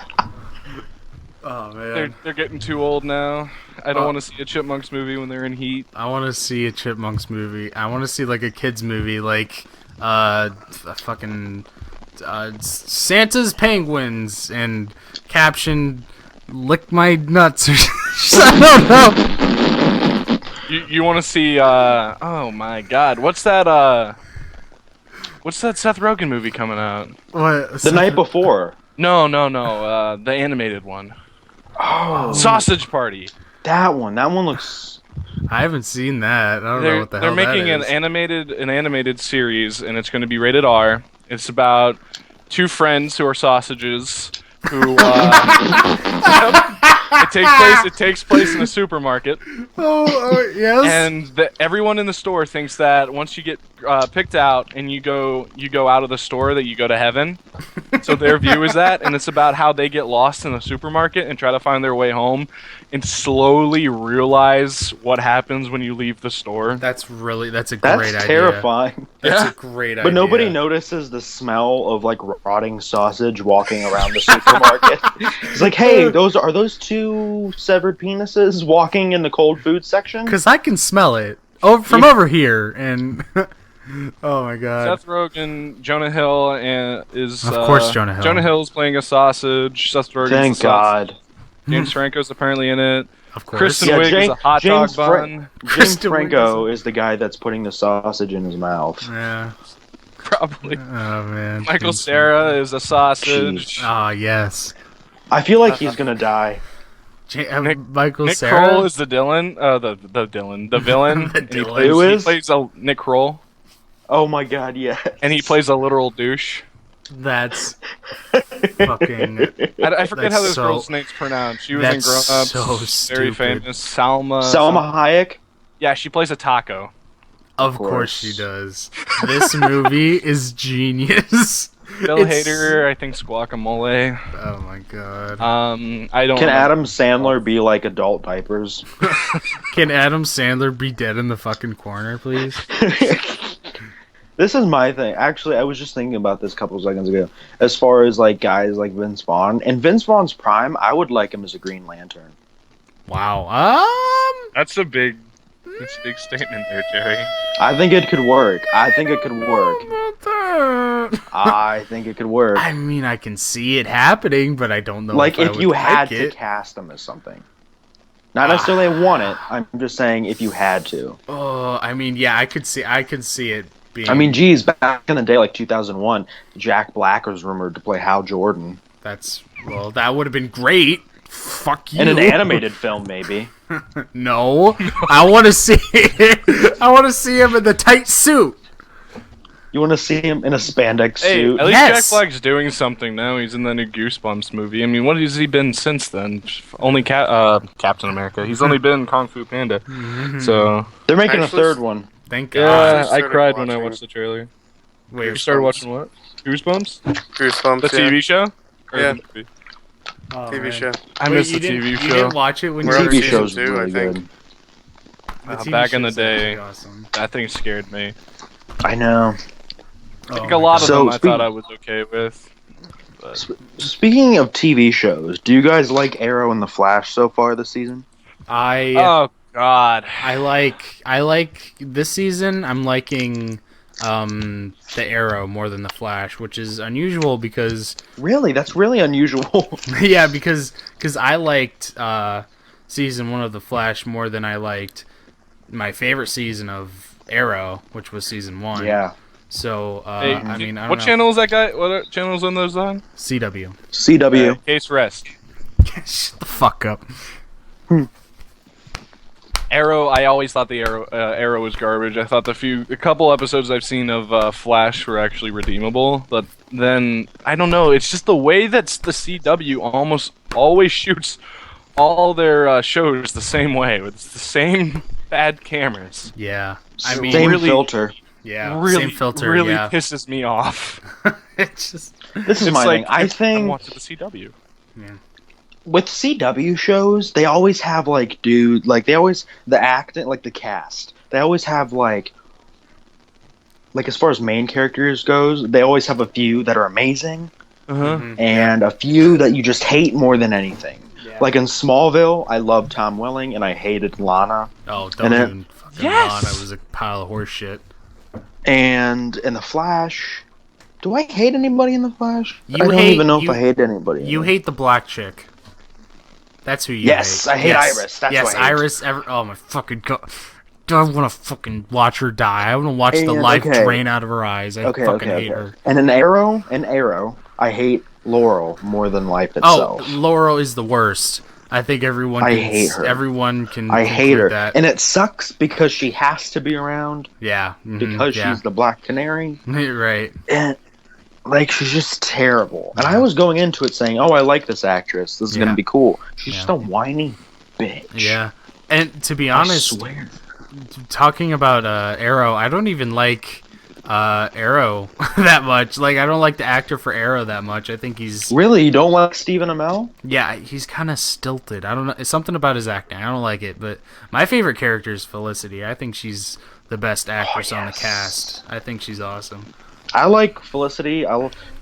[SPEAKER 1] Oh man,
[SPEAKER 2] they're getting too old now. I don't want to see a Chipmunks movie when they're in heat.
[SPEAKER 1] I want to see a Chipmunks movie. I want to see like a kids movie, like a fucking Santa's Penguins, and caption "Lick my nuts." Or I don't know.
[SPEAKER 2] You want to see? Oh my God, what's that Seth Rogen movie coming out?
[SPEAKER 1] What?
[SPEAKER 3] The night before.
[SPEAKER 2] No, the animated one.
[SPEAKER 3] Oh,
[SPEAKER 2] Sausage Party.
[SPEAKER 3] that one. That one looks.
[SPEAKER 1] I haven't seen that. I don't know
[SPEAKER 2] They're,
[SPEAKER 1] what the
[SPEAKER 2] they're
[SPEAKER 1] hell
[SPEAKER 2] making
[SPEAKER 1] that
[SPEAKER 2] an
[SPEAKER 1] is.
[SPEAKER 2] animated series, and it's going to be rated R. It's about two friends who are sausages who. It takes place in a supermarket,
[SPEAKER 1] Oh, yes.
[SPEAKER 2] and everyone in the store thinks that once you get picked out and you go out of the store, that you go to heaven. So their view is that, and it's about how they get lost in the supermarket and try to find their way home, and slowly realize what happens when you leave the store.
[SPEAKER 1] That's a great
[SPEAKER 3] That's
[SPEAKER 1] idea.
[SPEAKER 3] terrifying.
[SPEAKER 1] That's a great idea.
[SPEAKER 3] But nobody notices the smell of like rotting sausage walking around the supermarket. It's like, hey, are those two severed penises walking in the cold food section?
[SPEAKER 1] Because I can smell it from over here, and oh my god.
[SPEAKER 2] Seth Rogen, Jonah Hill, and is
[SPEAKER 1] Of course Jonah Hill.
[SPEAKER 2] Jonah Hill's playing a sausage. Seth Rogen's
[SPEAKER 3] Thank
[SPEAKER 2] the sausage.
[SPEAKER 3] God.
[SPEAKER 2] James Franco's apparently in it.
[SPEAKER 1] Of course.
[SPEAKER 2] Kristen
[SPEAKER 3] Yeah,
[SPEAKER 2] Wiig is a hot dog
[SPEAKER 3] James
[SPEAKER 2] bun.
[SPEAKER 3] James
[SPEAKER 1] Kristen Wiig
[SPEAKER 3] Franco is the guy that's putting the sausage in his mouth.
[SPEAKER 1] Yeah.
[SPEAKER 2] Probably.
[SPEAKER 1] Oh man.
[SPEAKER 2] Michael Cera is a sausage.
[SPEAKER 1] Ah yes.
[SPEAKER 3] I feel like he's gonna die.
[SPEAKER 1] Michael
[SPEAKER 2] Nick
[SPEAKER 1] Cera.
[SPEAKER 2] Kroll is the Dylan. The villain.
[SPEAKER 1] The
[SPEAKER 2] And he
[SPEAKER 1] Dylan.
[SPEAKER 2] plays,
[SPEAKER 3] Who
[SPEAKER 2] he
[SPEAKER 3] is?
[SPEAKER 2] plays a Nick Kroll,
[SPEAKER 3] Oh my God, yes.
[SPEAKER 2] and he plays a literal douche.
[SPEAKER 1] That's Fucking.
[SPEAKER 2] I forget how
[SPEAKER 1] That's
[SPEAKER 2] this
[SPEAKER 1] so-
[SPEAKER 2] girl's name's pronounced. She was in
[SPEAKER 1] That's
[SPEAKER 2] Grown Ups.
[SPEAKER 1] so
[SPEAKER 2] Very
[SPEAKER 1] stupid.
[SPEAKER 2] famous. Salma.
[SPEAKER 3] Salma Hayek.
[SPEAKER 2] Yeah, she plays a taco.
[SPEAKER 1] Of
[SPEAKER 3] course.
[SPEAKER 1] course she does. This movie is genius.
[SPEAKER 2] Bill
[SPEAKER 1] It's-
[SPEAKER 2] Hader, I think Guacamole.
[SPEAKER 1] Oh my god.
[SPEAKER 2] I don't.
[SPEAKER 3] Can
[SPEAKER 2] know.
[SPEAKER 3] Adam Sandler be like adult diapers?
[SPEAKER 1] Can Adam Sandler be dead in the fucking corner, please?
[SPEAKER 3] This is my thing. Actually, I was just thinking about this a couple seconds ago. As far as like guys like Vince Vaughn, in Vince Vaughn's prime, I would like him as a Green Lantern.
[SPEAKER 1] Wow.
[SPEAKER 2] That's a big statement there, Jerry.
[SPEAKER 3] I think it could work. I think it could work. I think it could work.
[SPEAKER 1] I mean, I can see it happening, but I don't know.
[SPEAKER 3] Like
[SPEAKER 1] if I
[SPEAKER 3] if
[SPEAKER 1] would
[SPEAKER 3] you
[SPEAKER 1] like
[SPEAKER 3] had to
[SPEAKER 1] it.
[SPEAKER 3] cast him as something. Not necessarily want it. I'm just saying if you had to.
[SPEAKER 1] Oh, I mean, yeah, I could see it being.
[SPEAKER 3] I mean, geez, back in the day, like 2001, Jack Black was rumored to play Hal Jordan
[SPEAKER 1] that would have been great. Fuck you.
[SPEAKER 3] in an animated film, maybe.
[SPEAKER 1] No, I want to see it. I want to see him in the tight suit.
[SPEAKER 3] You want to see him in a spandex
[SPEAKER 2] Hey,
[SPEAKER 3] suit?
[SPEAKER 2] at least
[SPEAKER 1] Yes.
[SPEAKER 2] Jack Black's doing something now. He's in the new Goosebumps movie. I mean, what has he been since then? Only Captain America. He's only been Kung Fu Panda. So
[SPEAKER 3] They're making
[SPEAKER 4] Actually,
[SPEAKER 3] a third one.
[SPEAKER 1] Thank God.
[SPEAKER 2] yeah, I
[SPEAKER 4] started
[SPEAKER 2] cried when I
[SPEAKER 4] watching
[SPEAKER 2] watched the trailer.
[SPEAKER 1] Wait,
[SPEAKER 2] You started watching what? Goosebumps?
[SPEAKER 4] Goosebumps.
[SPEAKER 2] The
[SPEAKER 4] yeah.
[SPEAKER 2] TV show? Or
[SPEAKER 4] Yeah.
[SPEAKER 2] the movie?
[SPEAKER 1] oh,
[SPEAKER 4] TV
[SPEAKER 1] man.
[SPEAKER 4] show.
[SPEAKER 2] I
[SPEAKER 1] Wait,
[SPEAKER 2] missed the
[SPEAKER 1] you didn't-
[SPEAKER 2] TV
[SPEAKER 1] You
[SPEAKER 2] show.
[SPEAKER 1] didn't watch it when
[SPEAKER 4] We're
[SPEAKER 1] you
[SPEAKER 4] on
[SPEAKER 1] were
[SPEAKER 3] TV
[SPEAKER 4] season
[SPEAKER 3] show's
[SPEAKER 4] 2,
[SPEAKER 3] really
[SPEAKER 4] I think.
[SPEAKER 3] good.
[SPEAKER 1] The TV
[SPEAKER 2] Back in the
[SPEAKER 1] show's actually
[SPEAKER 2] day.
[SPEAKER 1] Awesome.
[SPEAKER 2] That thing scared me.
[SPEAKER 3] I know.
[SPEAKER 2] I think a lot of
[SPEAKER 3] So,
[SPEAKER 2] them I thought I was okay with.
[SPEAKER 3] Speaking of TV shows, do you guys like Arrow and The Flash so far this season?
[SPEAKER 2] Oh God.
[SPEAKER 1] I like this season. I'm liking the Arrow more than the Flash, which is unusual because
[SPEAKER 3] Really? That's really unusual.
[SPEAKER 1] yeah, because I liked season 1 of the Flash more than I liked my favorite season of Arrow, which was season 1.
[SPEAKER 3] yeah.
[SPEAKER 1] So
[SPEAKER 2] Hey,
[SPEAKER 1] I mean, I don't
[SPEAKER 2] what
[SPEAKER 1] know.
[SPEAKER 2] channel is that guy? What channels on those on?
[SPEAKER 1] CW.
[SPEAKER 3] CW.
[SPEAKER 2] Case Rest.
[SPEAKER 1] Shut the fuck up.
[SPEAKER 2] Arrow. I always thought the Arrow was garbage. I thought a couple episodes I've seen of Flash were actually redeemable, but then I don't know. It's just the way that the CW almost always shoots all their shows the same way with the same bad cameras.
[SPEAKER 1] Yeah. I mean,
[SPEAKER 3] Same
[SPEAKER 2] really-
[SPEAKER 3] filter.
[SPEAKER 1] yeah.
[SPEAKER 2] really,
[SPEAKER 1] same filter.
[SPEAKER 2] really
[SPEAKER 1] yeah.
[SPEAKER 2] pisses me off.
[SPEAKER 1] It's just
[SPEAKER 3] This is
[SPEAKER 2] It's
[SPEAKER 3] my
[SPEAKER 2] like
[SPEAKER 3] thing. I
[SPEAKER 2] I'm
[SPEAKER 3] think
[SPEAKER 2] watching the CW.
[SPEAKER 3] with CW shows, they always have like they always the acting, like the cast. They always have like as far as main characters goes, they always have a few that are amazing
[SPEAKER 1] Mhm.
[SPEAKER 3] and a few that you just hate more than anything.
[SPEAKER 1] Yeah.
[SPEAKER 3] Like in Smallville, I love Tom Welling and I hated Lana.
[SPEAKER 1] Oh, don't
[SPEAKER 3] And it-
[SPEAKER 1] even fucking
[SPEAKER 2] Yes!
[SPEAKER 1] on. It was a pile of horse shit.
[SPEAKER 3] And in the Flash, do I hate anybody in the Flash?
[SPEAKER 1] You
[SPEAKER 3] I don't
[SPEAKER 1] hate-
[SPEAKER 3] even know
[SPEAKER 1] you-
[SPEAKER 3] if I hate anybody.
[SPEAKER 1] You hate the black chick. That's who you
[SPEAKER 3] Yes,
[SPEAKER 1] hate.
[SPEAKER 3] I hate Iris. That's
[SPEAKER 1] yes,
[SPEAKER 3] who I hate.
[SPEAKER 1] Iris. Oh my fucking god! I want to fucking watch her die. I want to watch the
[SPEAKER 3] And,
[SPEAKER 1] life
[SPEAKER 3] okay.
[SPEAKER 1] drain out of her eyes. I fucking hate her.
[SPEAKER 3] And in Arrow, I hate Laurel more than life
[SPEAKER 1] Oh,
[SPEAKER 3] itself.
[SPEAKER 1] Laurel is the worst. I think everyone.
[SPEAKER 3] I
[SPEAKER 1] Can,
[SPEAKER 3] hate her.
[SPEAKER 1] Everyone can.
[SPEAKER 3] I hate
[SPEAKER 1] conclude
[SPEAKER 3] her,
[SPEAKER 1] That.
[SPEAKER 3] and it sucks because she has to be around
[SPEAKER 1] Yeah. mhm,
[SPEAKER 3] because
[SPEAKER 1] yeah.
[SPEAKER 3] she's the Black Canary,
[SPEAKER 1] right.
[SPEAKER 3] and like she's just terrible. And I was going into it saying, "Oh, I like this actress. This is
[SPEAKER 1] Yeah.
[SPEAKER 3] gonna be cool." She's
[SPEAKER 1] Yeah.
[SPEAKER 3] just a whiny bitch.
[SPEAKER 1] Yeah. And to be
[SPEAKER 3] I
[SPEAKER 1] honest,
[SPEAKER 3] swear.
[SPEAKER 1] talking about Arrow, I don't even like Arrow that much. Like, I don't like the actor for Arrow that much. I think he's
[SPEAKER 3] Really, you don't like Stephen Amell?
[SPEAKER 1] he's kind of stilted. I don't know. It's something about his acting. I don't like it. But my favorite character is Felicity. I think she's the best actress on the
[SPEAKER 3] yes.
[SPEAKER 1] cast. I think she's awesome.
[SPEAKER 3] I like Felicity.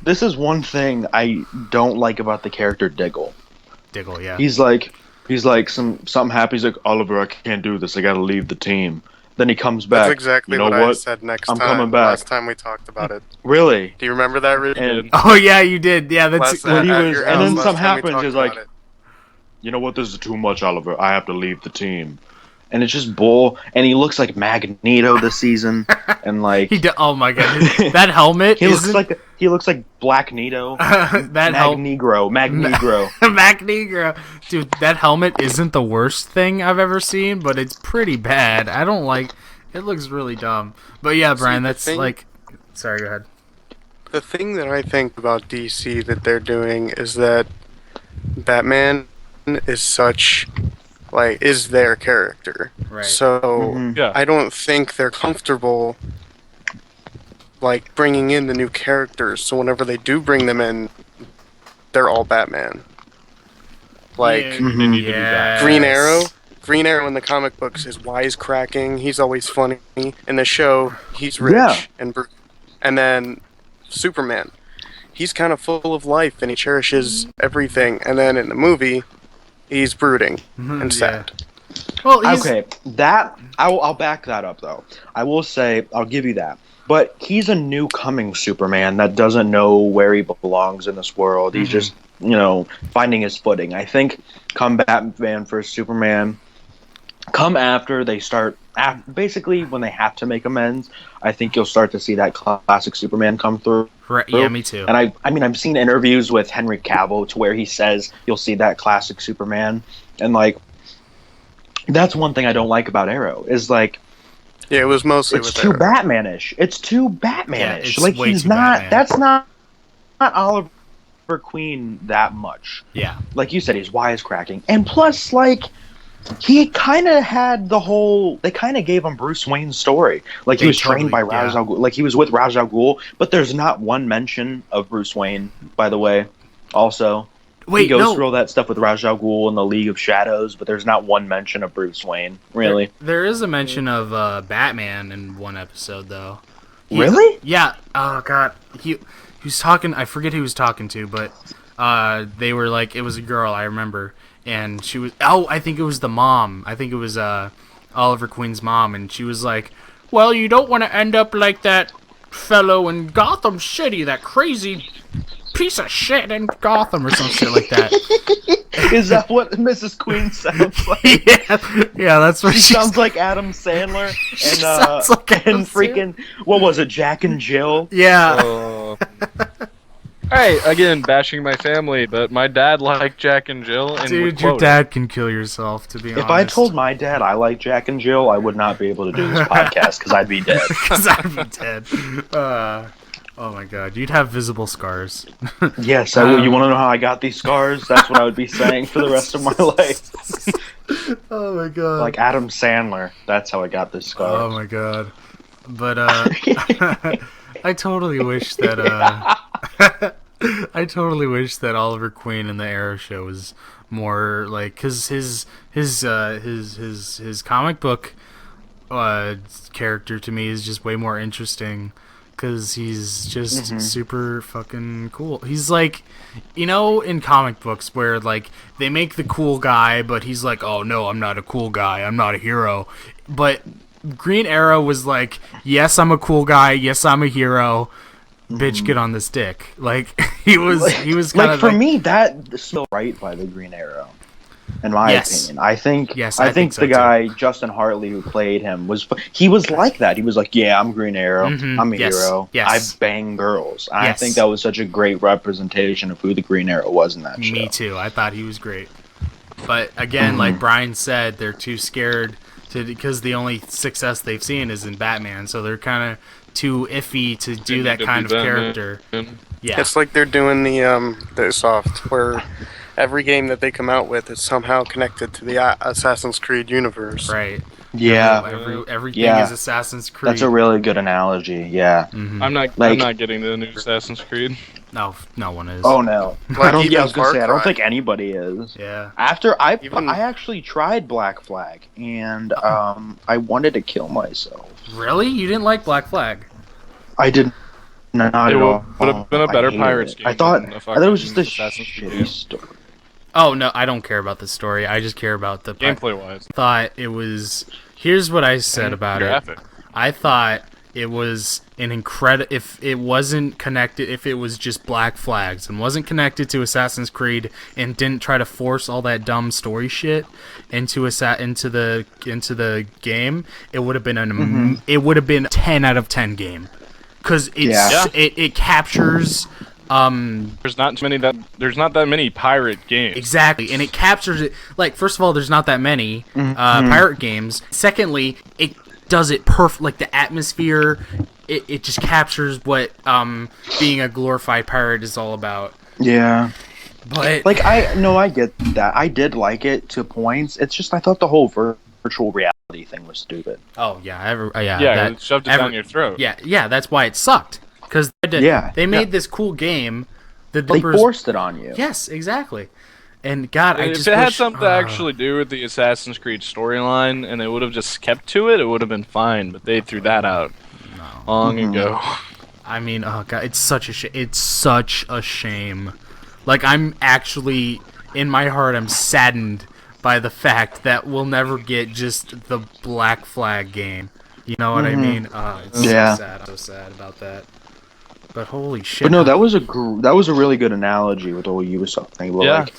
[SPEAKER 3] This is one thing I don't like about the character Diggle.
[SPEAKER 1] Diggle, yeah.
[SPEAKER 3] He's like something happens. He's like, Oliver, I can't do this. I gotta leave the team. Then he comes back.
[SPEAKER 4] That's exactly
[SPEAKER 3] you know
[SPEAKER 4] what I
[SPEAKER 3] what?
[SPEAKER 4] said next
[SPEAKER 3] I'm
[SPEAKER 4] time.
[SPEAKER 3] coming back.
[SPEAKER 4] Last time we talked about it.
[SPEAKER 3] Really?
[SPEAKER 4] Do you remember that, Rudy?
[SPEAKER 3] And
[SPEAKER 1] Oh yeah, you did. Yeah, that's
[SPEAKER 4] Last,
[SPEAKER 3] when he
[SPEAKER 4] at
[SPEAKER 3] was-
[SPEAKER 4] your
[SPEAKER 3] and
[SPEAKER 4] house
[SPEAKER 3] then
[SPEAKER 4] last
[SPEAKER 3] something
[SPEAKER 4] time we
[SPEAKER 3] happens,
[SPEAKER 4] talked
[SPEAKER 3] he's
[SPEAKER 4] about
[SPEAKER 3] like-
[SPEAKER 4] it.
[SPEAKER 3] you know what? This is too much, Oliver. I have to leave the team. And it's just bull. And he looks like Magneto this season. And like
[SPEAKER 1] Oh my god, that helmet.
[SPEAKER 3] he looks
[SPEAKER 1] isn't-
[SPEAKER 3] he looks like Black Nito.
[SPEAKER 1] that helmet.
[SPEAKER 3] Magnegro.
[SPEAKER 1] Mac Negro. Dude, that helmet isn't the worst thing I've ever seen, but it's pretty bad. I don't like it. Looks really dumb. But yeah, Brian,
[SPEAKER 4] the
[SPEAKER 1] that's
[SPEAKER 4] thing-
[SPEAKER 1] like. Sorry, go ahead.
[SPEAKER 4] The thing that I think about DC that they're doing is that Batman is such, like, is their character.
[SPEAKER 1] Right.
[SPEAKER 4] So
[SPEAKER 3] Mhm.
[SPEAKER 2] Yeah.
[SPEAKER 4] I don't think they're comfortable, like, bringing in the new characters. So whenever they do bring them in, they're all Batman. Like,
[SPEAKER 1] Yeah,
[SPEAKER 3] Mhm.
[SPEAKER 2] They need to be back.
[SPEAKER 4] Green Arrow. Green Arrow in the comic books is wisecracking. He's always funny. In the show, he's rich
[SPEAKER 3] Yeah.
[SPEAKER 4] and then Superman. He's kind of full of life and he cherishes everything. And then in the movie, he's brooding and sad.
[SPEAKER 1] Well, he's,
[SPEAKER 3] Okay, that I'll back that up though. I will say I'll give you that. But he's a new coming Superman that doesn't know where he belongs in this world. He's just, finding his footing. I think come Batman vs Superman, come after they start, basically when they have to make amends, I think you'll start to see that classic Superman come through.
[SPEAKER 1] right, yeah, me too.
[SPEAKER 3] And I mean, I've seen interviews with Henry Cavill to where he says you'll see that classic Superman, and like, that's one thing I don't like about Arrow is like
[SPEAKER 4] Yeah, it was mostly
[SPEAKER 3] it's
[SPEAKER 4] with
[SPEAKER 3] too
[SPEAKER 4] Arrow.
[SPEAKER 3] Batmanish. It's too
[SPEAKER 1] Yeah,
[SPEAKER 3] Batmanish.
[SPEAKER 1] it's
[SPEAKER 3] like
[SPEAKER 1] way
[SPEAKER 3] he's
[SPEAKER 1] too
[SPEAKER 3] not.
[SPEAKER 1] Batman.
[SPEAKER 3] That's not Oliver Queen that much.
[SPEAKER 1] Yeah.
[SPEAKER 3] Like you said, he's wisecracking, and plus, like, he kind of had the whole. They kind of gave him Bruce Wayne's story. Like he
[SPEAKER 1] They
[SPEAKER 3] was trained by
[SPEAKER 1] totally-
[SPEAKER 3] Ra's al Ghul. Like he was with Ra's al Ghul, but there's not one mention of Bruce Wayne. By the way, also. He
[SPEAKER 1] Wait,
[SPEAKER 3] goes
[SPEAKER 1] no.
[SPEAKER 3] through all that stuff with Ra's al Ghul and the League of Shadows, but there's not one mention of Bruce Wayne. Really?
[SPEAKER 1] There is a mention of Batman in one episode, though.
[SPEAKER 3] Really?
[SPEAKER 1] Yeah. Oh God. He was talking. I forget who he was talking to, but they were like, it was a girl. I remember, and she was. Oh, I think it was the mom. I think it was Oliver Queen's mom, and she was like, "Well, you don't want to end up like that fellow in Gotham City, that crazy piece of shit in Gotham," or some shit like that.
[SPEAKER 3] Is that what Mrs. Queen sounds like?
[SPEAKER 1] yeah, that's what she
[SPEAKER 3] Sounds like Adam Sandler
[SPEAKER 1] She
[SPEAKER 3] and
[SPEAKER 1] sounds like Adam
[SPEAKER 3] and freaking what was it, Jack and Jill?
[SPEAKER 1] Yeah.
[SPEAKER 2] Hey, again, bashing my family, but my dad liked Jack and Jill, and
[SPEAKER 1] Dude,
[SPEAKER 2] would
[SPEAKER 1] your
[SPEAKER 2] quote it.
[SPEAKER 1] dad can kill yourself, to be honest.
[SPEAKER 3] If I told my dad I like Jack and Jill, I would not be able to do this podcast because I'd be dead.
[SPEAKER 1] Because I'd be dead. Oh my god, you'd have visible scars.
[SPEAKER 3] Yes, you want to know how I got these scars? That's what I would be saying for the rest of my life.
[SPEAKER 1] Oh my god.
[SPEAKER 3] Like Adam Sandler, that's how I got this scar.
[SPEAKER 1] Oh my god. But I totally wish that I totally wish that Oliver Queen in the Arrow show was more like, cuz his comic book character to me is just way more interesting, cuz he's just super fucking cool. He's like, in comic books where like they make the cool guy, but he's like, "Oh no, I'm not a cool guy. I'm not a hero." But Green Arrow was like, "Yes, I'm a cool guy. Yes, I'm a hero. Bitch, get on this dick." Like he was kind
[SPEAKER 3] like
[SPEAKER 1] of
[SPEAKER 3] for
[SPEAKER 1] like,
[SPEAKER 3] me, that's still right by the Green Arrow. In my
[SPEAKER 1] Yes.
[SPEAKER 3] opinion, I think
[SPEAKER 1] Yes,
[SPEAKER 3] I
[SPEAKER 1] I
[SPEAKER 3] think
[SPEAKER 1] think so,
[SPEAKER 3] the
[SPEAKER 1] too.
[SPEAKER 3] guy Justin Hartley who played him was like that. He was like, "Yeah, I'm Green Arrow.
[SPEAKER 1] Mhm,
[SPEAKER 3] I'm a
[SPEAKER 1] yes,
[SPEAKER 3] hero.
[SPEAKER 1] yes.
[SPEAKER 3] I bang girls." I
[SPEAKER 1] Yes.
[SPEAKER 3] think that was such a great representation of who the Green Arrow was in that show.
[SPEAKER 1] Me too. I thought he was great. But again, like Brian said, they're too scared because the only success they've seen is in Batman, so they're kind of too iffy to do that kind of character. Yeah.
[SPEAKER 4] It's like they're doing the soft, where every game that they come out with is somehow connected to the Assassin's Creed universe.
[SPEAKER 1] Right.
[SPEAKER 3] Yeah,
[SPEAKER 1] Everything
[SPEAKER 3] Yeah.
[SPEAKER 1] is Assassin's Creed.
[SPEAKER 3] that's a really good analogy. Yeah.
[SPEAKER 1] Mhm.
[SPEAKER 2] I'm
[SPEAKER 3] Like-
[SPEAKER 2] not getting the new Assassin's Creed.
[SPEAKER 1] No one is.
[SPEAKER 3] Oh no,
[SPEAKER 4] Like
[SPEAKER 3] I don't.
[SPEAKER 4] even
[SPEAKER 3] Yeah, I was gonna
[SPEAKER 4] Far
[SPEAKER 3] say I don't
[SPEAKER 4] Cry.
[SPEAKER 3] think anybody is.
[SPEAKER 1] Yeah.
[SPEAKER 3] After I
[SPEAKER 4] Even-
[SPEAKER 3] actually tried Black Flag and I wanted to kill myself.
[SPEAKER 1] Really? You didn't like Black Flag?
[SPEAKER 3] I did not
[SPEAKER 2] It
[SPEAKER 3] at all.
[SPEAKER 2] would have been a
[SPEAKER 3] I
[SPEAKER 2] better
[SPEAKER 3] hated
[SPEAKER 2] Pirates
[SPEAKER 3] it.
[SPEAKER 2] game
[SPEAKER 3] I thought
[SPEAKER 2] than a
[SPEAKER 3] it was just a
[SPEAKER 2] fucking Assassin's Creed
[SPEAKER 3] shitty
[SPEAKER 2] game.
[SPEAKER 3] story.
[SPEAKER 1] Oh no, I don't care about the story. I just care about the
[SPEAKER 2] Gameplay wise,
[SPEAKER 1] thought it was. Here's what I said about it.
[SPEAKER 2] graphic.
[SPEAKER 1] I thought it was an incredible. If it wasn't connected, if it was just Black Flags and wasn't connected to Assassin's Creed and didn't try to force all that dumb story shit into the game, it would have been it would have been a 10 out of 10 game, because
[SPEAKER 3] Yeah.
[SPEAKER 1] it captures.
[SPEAKER 2] There's not that many pirate games.
[SPEAKER 1] Exactly, and it captures it. Like, first of all, there's not that many pirate games. Secondly, it does it perfect. Like, the atmosphere it just captures what being a glorified pirate is all about.
[SPEAKER 3] Yeah.
[SPEAKER 1] But
[SPEAKER 3] Like, I get that. I did like it to points. It's just I thought the whole virtual reality thing was stupid.
[SPEAKER 1] oh yeah, yeah,
[SPEAKER 2] Yeah,
[SPEAKER 1] that,
[SPEAKER 2] it shoved it down your throat.
[SPEAKER 1] yeah, that's why it sucked. Because they made this cool game. The
[SPEAKER 3] They
[SPEAKER 1] developers,
[SPEAKER 3] forced it on you.
[SPEAKER 1] yes, exactly. And God, I
[SPEAKER 2] If
[SPEAKER 1] just
[SPEAKER 2] it had
[SPEAKER 1] wish,
[SPEAKER 2] something to actually do with the Assassin's Creed storyline, and they would have just kept to it, it would have been fine. But they threw that out long ago.
[SPEAKER 1] I mean, oh God, it's such a it's such a shame. Like, I'm actually, in my heart, I'm saddened by the fact that we'll never get just the Black Flag game. You know what I mean? It's
[SPEAKER 3] Yeah.
[SPEAKER 1] so sad. I'm so sad about that. But holy shit.
[SPEAKER 3] But no, that was a really good analogy with the whole Ubisoft thing. But
[SPEAKER 2] Yeah.
[SPEAKER 3] like,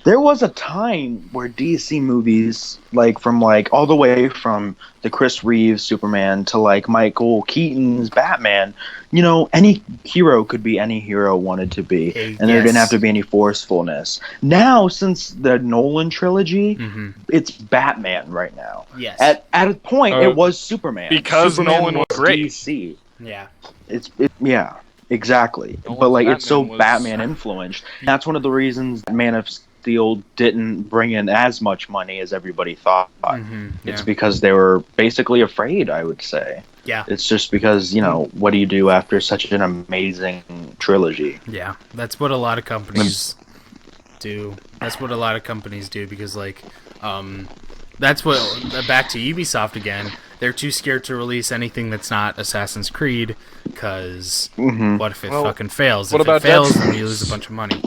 [SPEAKER 3] there was a time where DC movies, like from like all the way from the Chris Reeves Superman to like Michael Keaton's Batman, you know, any hero could be any hero wanted to be, and there didn't have to be any forcefulness. Now, since the Nolan trilogy, it's Batman right now.
[SPEAKER 1] Yes.
[SPEAKER 3] At a point, it was Superman
[SPEAKER 2] because
[SPEAKER 3] Superman
[SPEAKER 2] Nolan was great.
[SPEAKER 3] DC.
[SPEAKER 1] Yeah.
[SPEAKER 3] Yeah, exactly.
[SPEAKER 2] Nolan's
[SPEAKER 3] But like, it's so
[SPEAKER 2] Batman was-
[SPEAKER 3] Batman influenced. That's one of the reasons Man of Steel didn't bring in as much money as everybody thought. It's because they were basically afraid, I would say.
[SPEAKER 1] Yeah.
[SPEAKER 3] It's just because, you know, what do you do after such an amazing trilogy?
[SPEAKER 1] Yeah. That's what a lot of companies do. That's what a lot of companies do because, like, that's what, back to Ubisoft again, they're too scared to release anything that's not Assassin's Creed because what if it fucking fails?
[SPEAKER 2] what
[SPEAKER 1] If
[SPEAKER 2] about
[SPEAKER 1] it fails,
[SPEAKER 2] Dead
[SPEAKER 1] then you lose a bunch of money.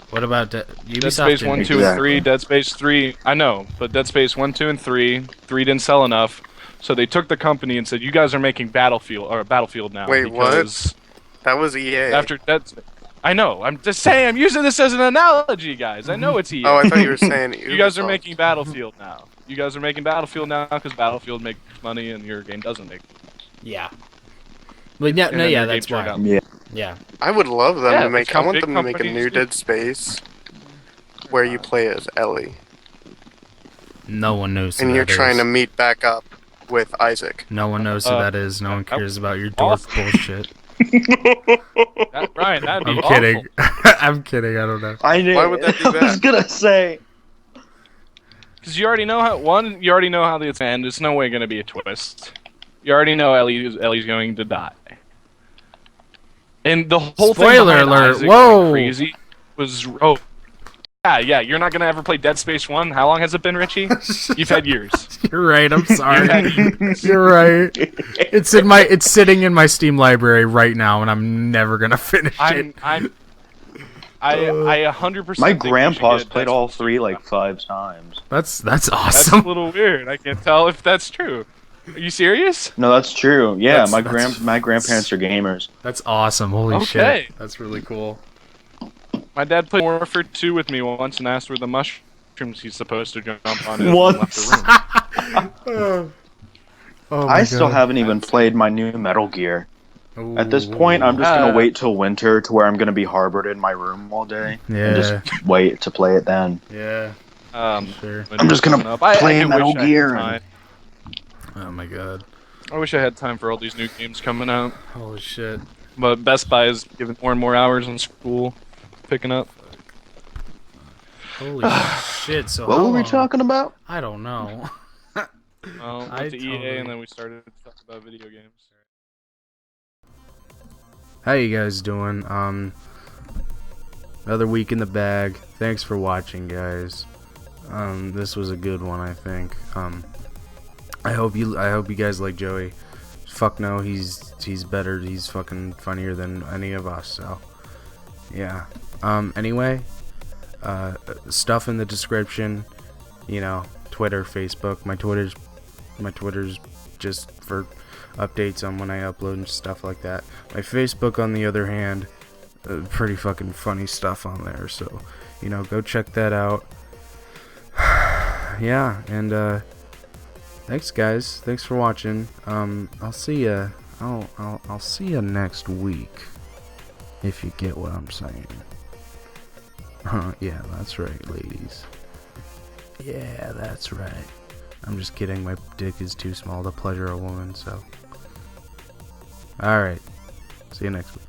[SPEAKER 1] What about Ubisoft?
[SPEAKER 2] Dead Space 1, 2, and
[SPEAKER 3] Exactly.
[SPEAKER 2] 3, Dead Space 3. I know, but Dead Space 1, 2, and 3. 3 didn't sell enough, so they took the company and said, "You guys are making Battlefield now."
[SPEAKER 4] Wait, what?
[SPEAKER 2] because
[SPEAKER 4] That was EA.
[SPEAKER 2] After Dead Space. I know. I'm just saying. I'm using this as an analogy, guys. I know it's EA.
[SPEAKER 4] Oh, I thought you were saying
[SPEAKER 2] You guys are
[SPEAKER 4] Ubisoft.
[SPEAKER 2] making Battlefield now. You guys are making Battlefield now because Battlefield makes money and your game doesn't make.
[SPEAKER 1] Yeah. But yeah,
[SPEAKER 2] And
[SPEAKER 1] no,
[SPEAKER 2] then
[SPEAKER 1] yeah,
[SPEAKER 2] your
[SPEAKER 1] that's
[SPEAKER 2] game turned
[SPEAKER 1] why.
[SPEAKER 2] out.
[SPEAKER 3] Yeah.
[SPEAKER 1] Yeah.
[SPEAKER 4] I would love them
[SPEAKER 2] Yeah,
[SPEAKER 4] to make.
[SPEAKER 2] that's how
[SPEAKER 4] I want
[SPEAKER 2] big
[SPEAKER 4] them to make a
[SPEAKER 2] companies
[SPEAKER 4] new
[SPEAKER 2] do.
[SPEAKER 4] Dead Space where you play as Ellie
[SPEAKER 1] No one knows who
[SPEAKER 4] and you're
[SPEAKER 1] that
[SPEAKER 4] trying
[SPEAKER 1] is.
[SPEAKER 4] to meet back up with Isaac.
[SPEAKER 1] No one knows who that is. No one cares about your dork bullshit.
[SPEAKER 2] Ryan, that'd be
[SPEAKER 1] I'm
[SPEAKER 2] awful.
[SPEAKER 1] kidding. I'm kidding. I don't know.
[SPEAKER 3] I knew.
[SPEAKER 4] Why would that be
[SPEAKER 3] I was
[SPEAKER 4] bad?
[SPEAKER 3] gonna say.
[SPEAKER 2] Because you already know how you already know how it's gonna end. There's no way gonna be a twist. You already know Ellie's going to die. And the whole
[SPEAKER 1] Spoiler
[SPEAKER 2] thing behind
[SPEAKER 1] alert,
[SPEAKER 2] Isaac
[SPEAKER 1] whoa.
[SPEAKER 2] going crazy was yeah. You're not gonna ever play Dead Space 1. How long has it been, Richie? You've had years.
[SPEAKER 1] You're right. I'm
[SPEAKER 2] You've
[SPEAKER 1] sorry.
[SPEAKER 2] had years.
[SPEAKER 1] You're right. It's sitting in my Steam library right now, and I'm never gonna finish it.
[SPEAKER 2] I 100%.
[SPEAKER 3] My
[SPEAKER 2] think we
[SPEAKER 3] grandpa's
[SPEAKER 2] should get
[SPEAKER 3] played
[SPEAKER 2] Dead
[SPEAKER 3] all
[SPEAKER 2] Space
[SPEAKER 3] 3
[SPEAKER 2] 2
[SPEAKER 3] like
[SPEAKER 2] out.
[SPEAKER 3] 5 times.
[SPEAKER 1] That's
[SPEAKER 2] That's a
[SPEAKER 1] awesome.
[SPEAKER 2] little weird. I can't tell if that's true. Are you serious?
[SPEAKER 3] No, that's true. Yeah,
[SPEAKER 1] That's-
[SPEAKER 3] my grandparents are gamers.
[SPEAKER 1] That's awesome. Holy
[SPEAKER 2] Okay.
[SPEAKER 1] shit. That's really cool.
[SPEAKER 2] My dad played Warfare 2 with me once and asked where the mushrooms he's supposed to jump on is and
[SPEAKER 3] What?
[SPEAKER 2] left the room.
[SPEAKER 1] Oh my
[SPEAKER 3] I still
[SPEAKER 1] God.
[SPEAKER 3] haven't even played my new Metal Gear. At this point, I'm just
[SPEAKER 2] Ah.
[SPEAKER 3] gonna wait till winter to where I'm gonna be harbored in my room all day.
[SPEAKER 1] Yeah.
[SPEAKER 3] And just wait to play it then.
[SPEAKER 1] Yeah. Sure.
[SPEAKER 3] I'm just gonna
[SPEAKER 2] coming up. I
[SPEAKER 3] play
[SPEAKER 2] do
[SPEAKER 3] Metal
[SPEAKER 2] wish I had
[SPEAKER 3] Gear and-
[SPEAKER 2] time.
[SPEAKER 1] Oh my God.
[SPEAKER 2] I wish I had time for all these new games coming out.
[SPEAKER 1] Holy shit.
[SPEAKER 2] But Best Buy is giving more and more hours in school, picking up.
[SPEAKER 1] Holy shit. So
[SPEAKER 3] What
[SPEAKER 1] how
[SPEAKER 3] were we
[SPEAKER 1] long?
[SPEAKER 3] talking about?
[SPEAKER 1] I don't know.
[SPEAKER 2] Went
[SPEAKER 1] I
[SPEAKER 2] to EA
[SPEAKER 1] totally-
[SPEAKER 2] and then we started to talk about video games.
[SPEAKER 1] How you guys doing? Another week in the bag. Thanks for watching, guys. This was a good one, I think. I hope you guys like Joey. Fuck no, he's better. He's fucking funnier than any of us. So, yeah. Anyway, stuff in the description. You know, Twitter, Facebook. My Twitter's just for updates on when I upload and stuff like that. My Facebook, on the other hand, pretty fucking funny stuff on there. So, you know, go check that out. Yeah, and thanks, guys. Thanks for watching. I'll see ya. I'll see ya next week, if you get what I'm saying. Yeah, that's right, ladies. Yeah, that's right. I'm just kidding. My dick is too small to pleasure a woman, so. All right. See you next week.